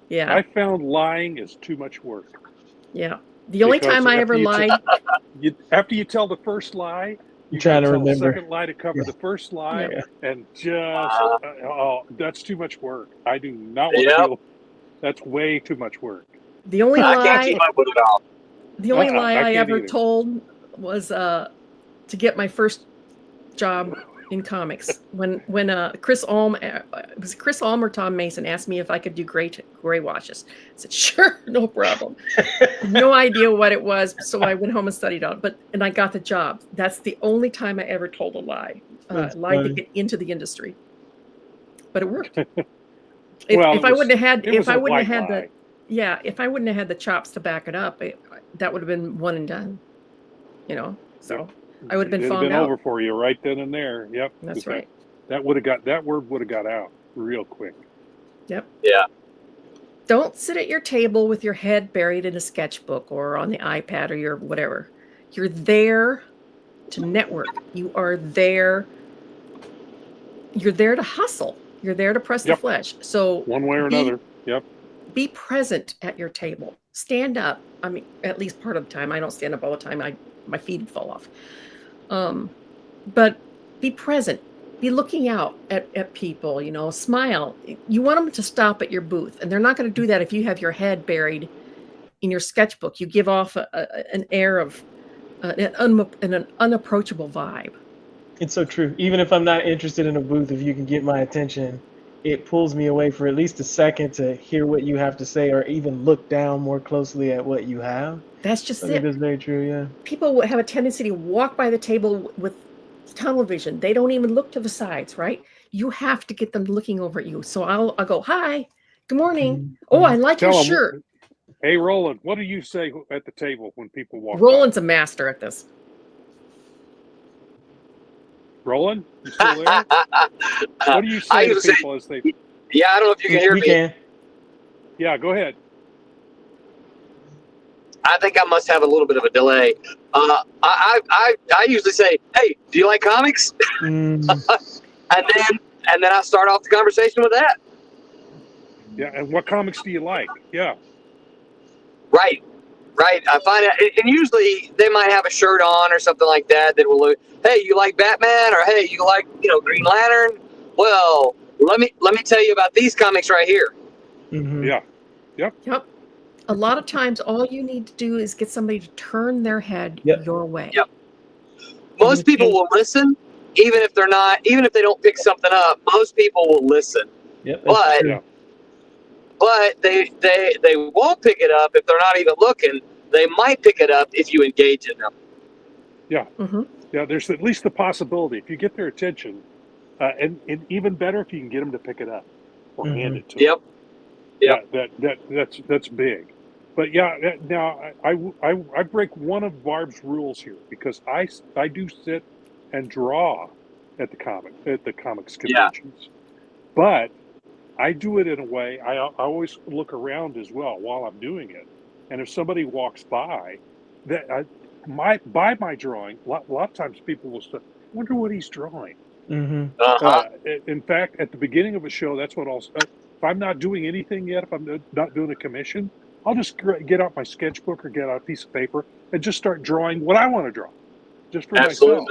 Yeah. I found lying is too much work. Yeah. The only time I ever lied. After you tell the first lie, you're trying to remember the second lie to cover the first lie, and just that's too much work. I do not want to deal. That's way too much work. The only I can't keep up with it all. The only lie I ever told was to get my first job in comics when Chris Ulm, it was Chris Ulm or Tom Mason, asked me if I could do gray washes. I said, sure, no problem. No idea what it was, so I went home and studied on it. And I got the job. That's the only time I ever told a lie. Lied to get into the industry, but it worked. If I wouldn't have had the chops to back it up, that would have been one and done. So. I would have been found out. Over for you right then and there. Yep. That's right. That word would have got out real quick. Yep. Yeah. Don't sit at your table with your head buried in a sketchbook or on the iPad or your whatever. You're there to network. You are there. You're there to hustle. You're there to press the flesh. So one way or another. Yep. Be present at your table. Stand up. I mean, at least part of the time. I don't stand up all the time. My feet would fall off. But be present, be looking out at people, smile. You want them to stop at your booth, and they're not going to do that if you have your head buried in your sketchbook. You give off an air of an unapproachable vibe. It's so true. Even if I'm not interested in a booth, if you can get my attention, it pulls me away for at least a second to hear what you have to say, or even look down more closely at what you have. That's just I it. think that's very true. Yeah. People have a tendency to walk by the table with tunnel vision. They don't even look to the sides, right? You have to get them looking over at you. So I'll go, hi, good morning. Oh, I like your shirt. Hey, Roland, what do you say at the table when people walk Roland's by? a master at this. Roland, you still there? What do you say to people as they... Yeah, I don't know if you can hear me. Can. Yeah, go ahead. I think I must have a little bit of a delay. I usually say, "Hey, do you like comics?" and then I start off the conversation with that. Yeah, and what comics do you like? Yeah. Right. I find out, and usually they might have a shirt on or something like that will look. Hey, you like Batman? Or hey, you like Green Lantern? Well, let me tell you about these comics right here. Mm-hmm. Yeah. Yep. A lot of times, all you need to do is get somebody to turn their head your way. Yep. Most people will listen, even if they don't pick something up. Most people will listen. Yep. But they won't pick it up if they're not even looking. They might pick it up if you engage in them. Yeah. Mm-hmm. Yeah. There's at least the possibility if you get their attention, and even better if you can get them to pick it up or hand it to them. Yep. Yeah, that's big. But yeah, now I break one of Barb's rules here because I do sit and draw at the comics conventions, but I do it in a way I always look around as well while I'm doing it, and if somebody walks by, by my drawing, a lot of times people will say, "I wonder what he's drawing." Mm-hmm. In fact, at the beginning of a show, that's what I'll. If I'm not doing anything yet, if I'm not doing a commission, I'll just get out my sketchbook or get out a piece of paper and just start drawing what I want to draw, just for myself.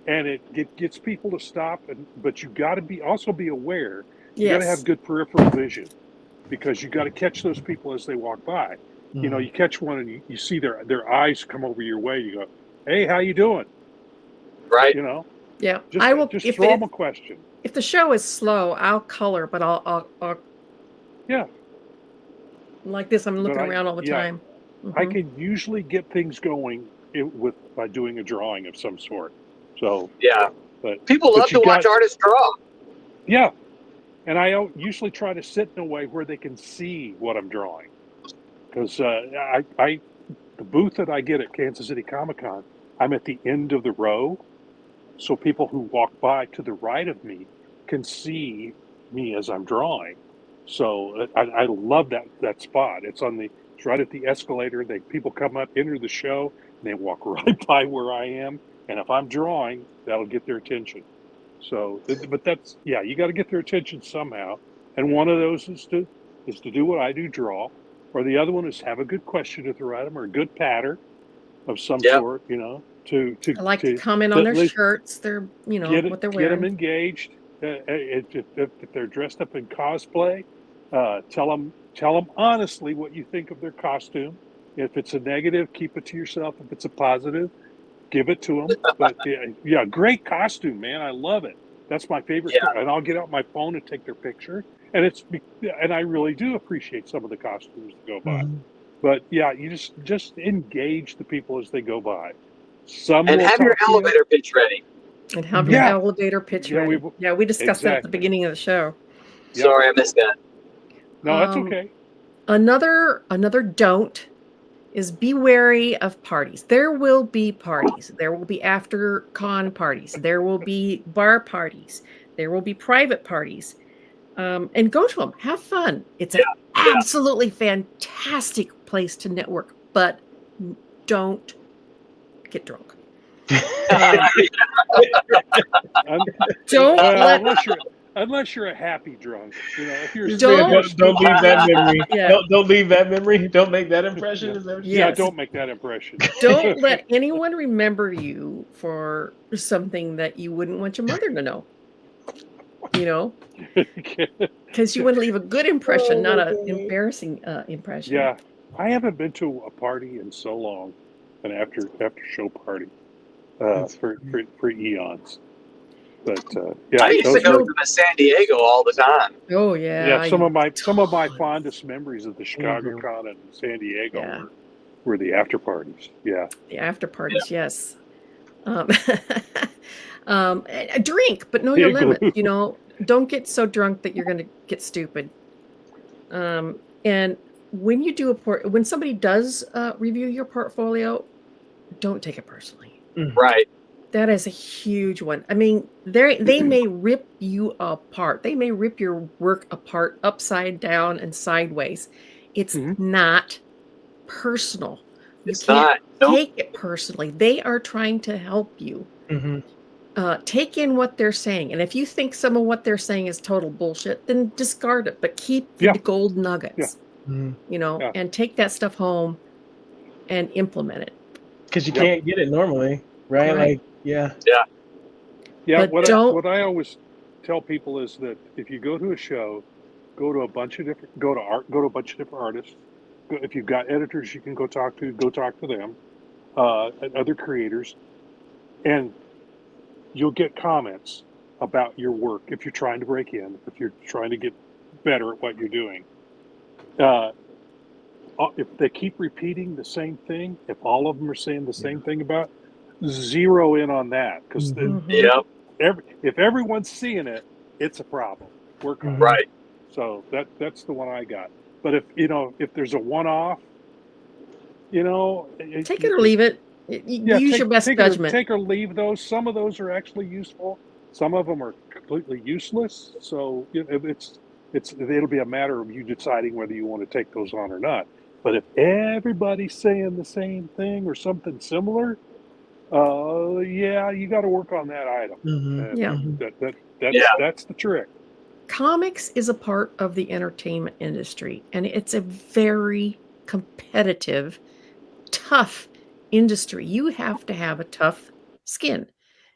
And it gets people to stop. But you got to also be aware. You got to have good peripheral vision, because you got to catch those people as they walk by. Mm-hmm. You catch one and you see their eyes come over your way. You go, "Hey, how you doing?" Right. Yeah. I will just throw them a question. If the show is slow, I'll color, but I'll like this. I'm looking around all the time. Mm-hmm. I can usually get things going by doing a drawing of some sort. So but people love to watch artists draw. Yeah, and I usually try to sit in a way where they can see what I'm drawing, because the booth that I get at Kansas City Comic-Con, I'm at the end of the row. So people who walk by to the right of me can see me as I'm drawing. So I love that spot. It's right at the escalator. People come up, enter the show, and they walk right by where I am. And if I'm drawing, that'll get their attention. So, but you got to get their attention somehow. And one of those is to do what I do, draw, or the other one is have a good question to throw at them, or a good pattern of some sort. I like to comment on their shirts, what they're wearing. Get them engaged. If they're dressed up in cosplay, tell them honestly what you think of their costume. If it's a negative, keep it to yourself. If it's a positive, give it to them. But great costume, man. I love it. That's my favorite. And I'll get out my phone and take their picture. And I really do appreciate some of the costumes that go by. Mm-hmm. But you just engage the people as they go by. And have your elevator pitch ready. And have your elevator pitch ready. We discussed that at the beginning of the show. Yep. Sorry, I missed that. No, that's okay. Another don't is be wary of parties. There will be parties. There will be after con parties. There will be bar parties. There will be private parties. And go to them. Have fun. It's an absolutely fantastic place to network, but don't get drunk. Unless you're a happy drunk, if you're don't leave that memory. Don't leave that memory. Don't make that impression. Don't make that impression. Don't let anyone remember you for something that you wouldn't want your mother to know. Because you want to leave a good impression, not an embarrassing impression. I haven't been to a party in so long, an after show party for eons. But yeah, I used to go to the San Diego all the time. Oh yeah. some of my tons. fondest memories of the Chicago Mhm. Con and San Diego Yeah. were the after parties. Yeah. The after parties, yes. A drink, but know your limits. You know, don't get so drunk that you're going to get stupid. And when you do when somebody does review your portfolio, don't take it personally. Right. That is a huge one. I mean, they may rip you apart. They may rip your work apart upside down and sideways. It's not personal. You can't take it personally. They are trying to help you. Take in what they're saying. And if you think some of what they're saying is total bullshit, then discard it. But keep the gold nuggets, you know, and take that stuff home and implement it. Because you can't get it normally, right? Like, Yeah. But What I always tell people is that if you go to a show, go to a bunch of different artists. If you've got editors you can go talk to them, other creators, and you'll get comments about your work if you're trying to break in, if you're trying to get better at what you're doing. If they keep repeating the same thing, if all of them are saying the same thing about, zero in on that, because if everyone's seeing it, it's a problem. Work on it. Right. So that's the one I got. But if there's a one-off, take it or leave it. Use your best judgment. Take or leave those. Some of those are actually useful. Some of them are completely useless. So it'll be a matter of you deciding whether you want to take those on or not. But if everybody's saying the same thing or something similar, you got to work on that item. That's the trick. Comics is a part of the entertainment industry, and it's a very competitive, tough industry. You have to have a tough skin.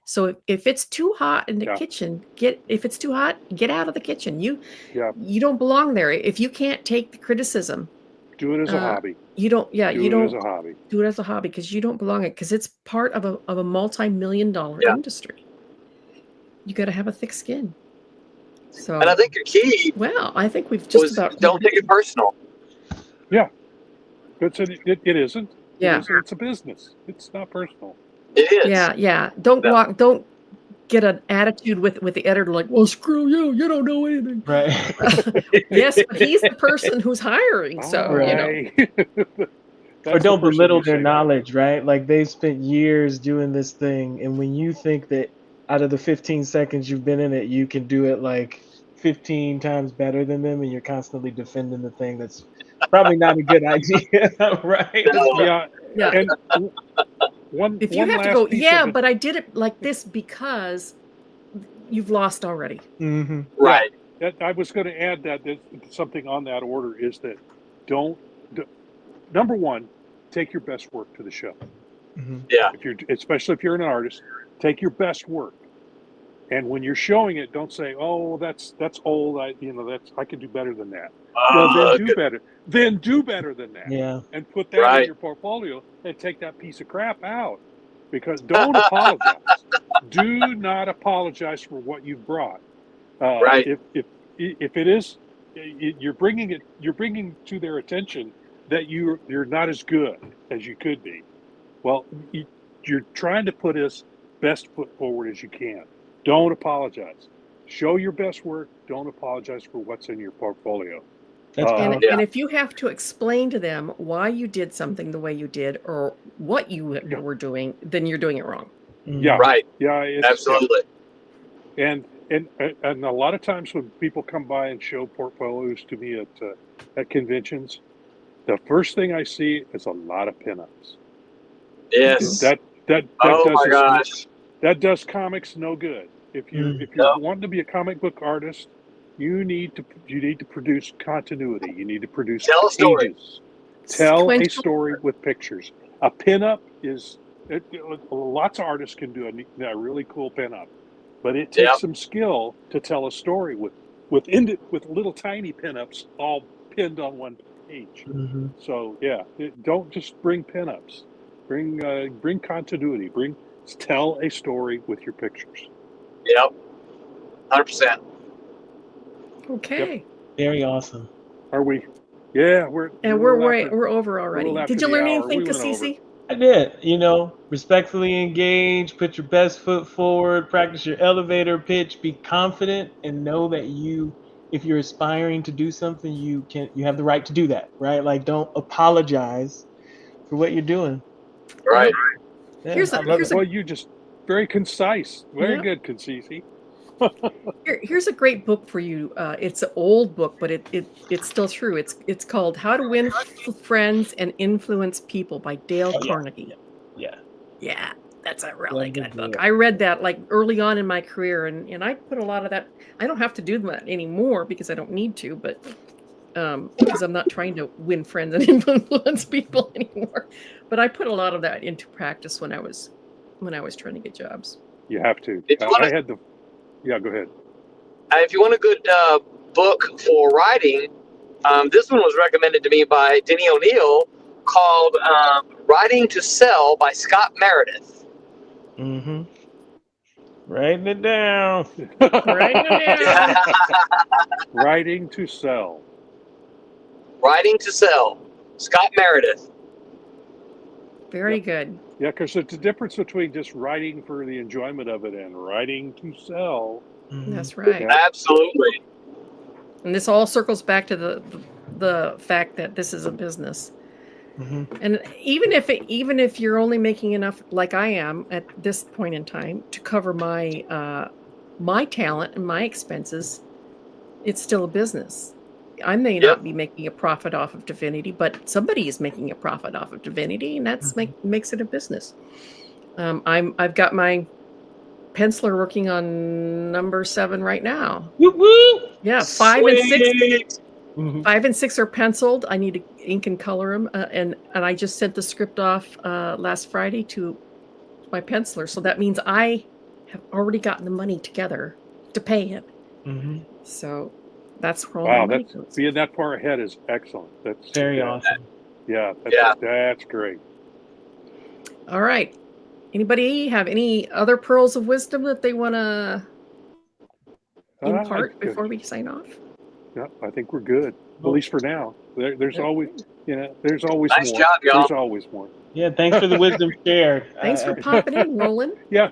So if it's too hot in the kitchen, get out of the kitchen. You don't belong there. If you can't take the criticism, do it as a hobby. You don't. Yeah, do it as a hobby. Do it as a hobby because you don't belong it, because it's part of a multi-million-dollar industry. You got to have a thick skin. So, and I think your key. Well, I think we've just about. Don't take it personal. Yeah, it isn't. Yeah, it's a business. It's not personal. It is. Yeah. Don't get an attitude with the editor like, well, screw you. You don't know anything. Right. Yes, but he's the person who's hiring. So or don't belittle their knowledge, right? Like they've spent years doing this thing, and when you think that out of the 15 seconds you've been in it, you can do it like 15 times better than them, and you're constantly defending the thing that's probably not a good idea, right? Yeah. And if you have to go, but I did it like this because you've lost already. Right. I was going to add that something on that order is that number one, take your best work to the show. Yeah. Especially if you're an artist, take your best work. And when you're showing it, don't say, "Oh, that's old. I could do better than that." Well, then do better. Then do better than that. Yeah. And put that in your portfolio and take that piece of crap out. Because don't apologize. Do not apologize for what you've brought. Right. If it is, you're bringing to their attention that you're not as good as you could be. Well, you're trying to put as best foot forward as you can. Don't apologize. Show your best work. Don't apologize for what's in your portfolio. And if you have to explain to them why you did something the way you did or what you were doing, then you're doing it wrong. Yeah. Right. Yeah. Absolutely. And a lot of times when people come by and show portfolios to me at conventions, the first thing I see is a lot of pinups. Yes. That does comics no good. If you're wanting to be a comic book artist, you need to produce continuity. You need to produce Tell a story. Tell a story with pictures. A pinup is lots of artists can do a really cool pinup, but it takes some skill to tell a story with little tiny pinups all pinned on one page. Mm-hmm. So yeah, don't just bring pinups. Bring continuity. Tell a story with your pictures. Yep. 100%. Okay. Yep. Very awesome. Are we? Yeah, we're over already. after Did you the learn hour. anything, We went Cassisi? I did. Respectfully engage, put your best foot forward, practice your elevator pitch, be confident, and know that if you're aspiring to do something, you have the right to do that, right? Like, don't apologize for what you're doing. Right. Yeah, Well, you just very concise. Very good, Cassisi. Here's a great book for you. It's an old book, but it's still true. It's called How to Win Friends and Influence People by Dale Carnegie. Yeah. That's a really good book. I read that like early on in my career, and I put a lot of that. I don't have to do that anymore because I don't need to, but because I'm not trying to win friends and influence people anymore. But I put a lot of that into practice when I was trying to get jobs. You have to. Yeah, go ahead. If you want a good book for writing, this one was recommended to me by Denny O'Neill, called Writing to Sell by Scott Meredith. Mm-hmm. Writing it down. Writing to Sell. Writing to Sell. Scott Meredith. Very good. Yeah, because there's a difference between just writing for the enjoyment of it and writing to sell. That's right. Yeah. Absolutely. And this all circles back to the fact that this is a business. Mm-hmm. And even if you're only making enough, like I am at this point in time, to cover my my talent and my expenses, it's still a business. I may not be making a profit off of Divinity, but somebody is making a profit off of Divinity, and that's makes it a business. I've got my penciler working on number 7 right now. Woo-woo! Yeah, 5 and 6. 5 and 6 are penciled. I need to ink and color them, and I just sent the script off last Friday to my penciler. So that means I have already gotten the money together to pay him. Mm-hmm. So that's where all my money goes. Being that far ahead is excellent. That's very awesome. Yeah, that's great. All right. Anybody have any other pearls of wisdom that they want to impart before we sign off? Yeah, I think we're good. At least for now. There's always, there's always nice more. Job, y'all. There's always more. Yeah, thanks for the wisdom shared. Thanks for popping in, Roland. Yeah.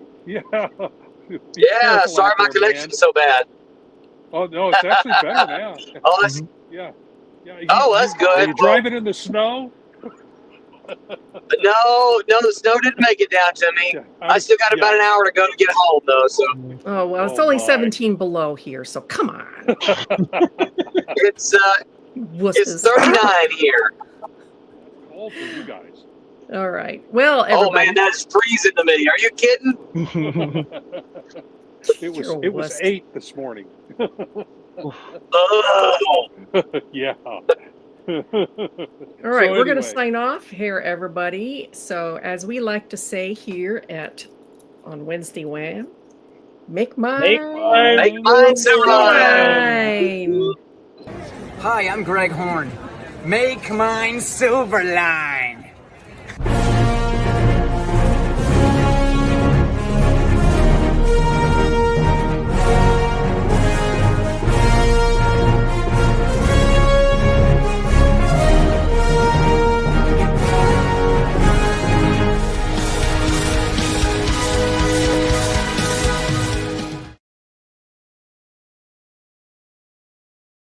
Sorry my connection's so bad. Oh no, it's actually better now. Oh, that's that's good. Are you driving in the snow? No, the snow didn't make it down to me. I still got about an hour to go to get home, though. So. Oh well, it's only 17 below here, so come on. It's 39 here. Cold for you guys. All right. Well, everybody. Oh man, that's freezing to me. Are you kidding? It was 8 this morning. Yeah. All right, we're going to sign off here, everybody. So, as we like to say here on Wednesday Wham, make mine Silverline. Hi, I'm Greg Horn. Make mine Silverline.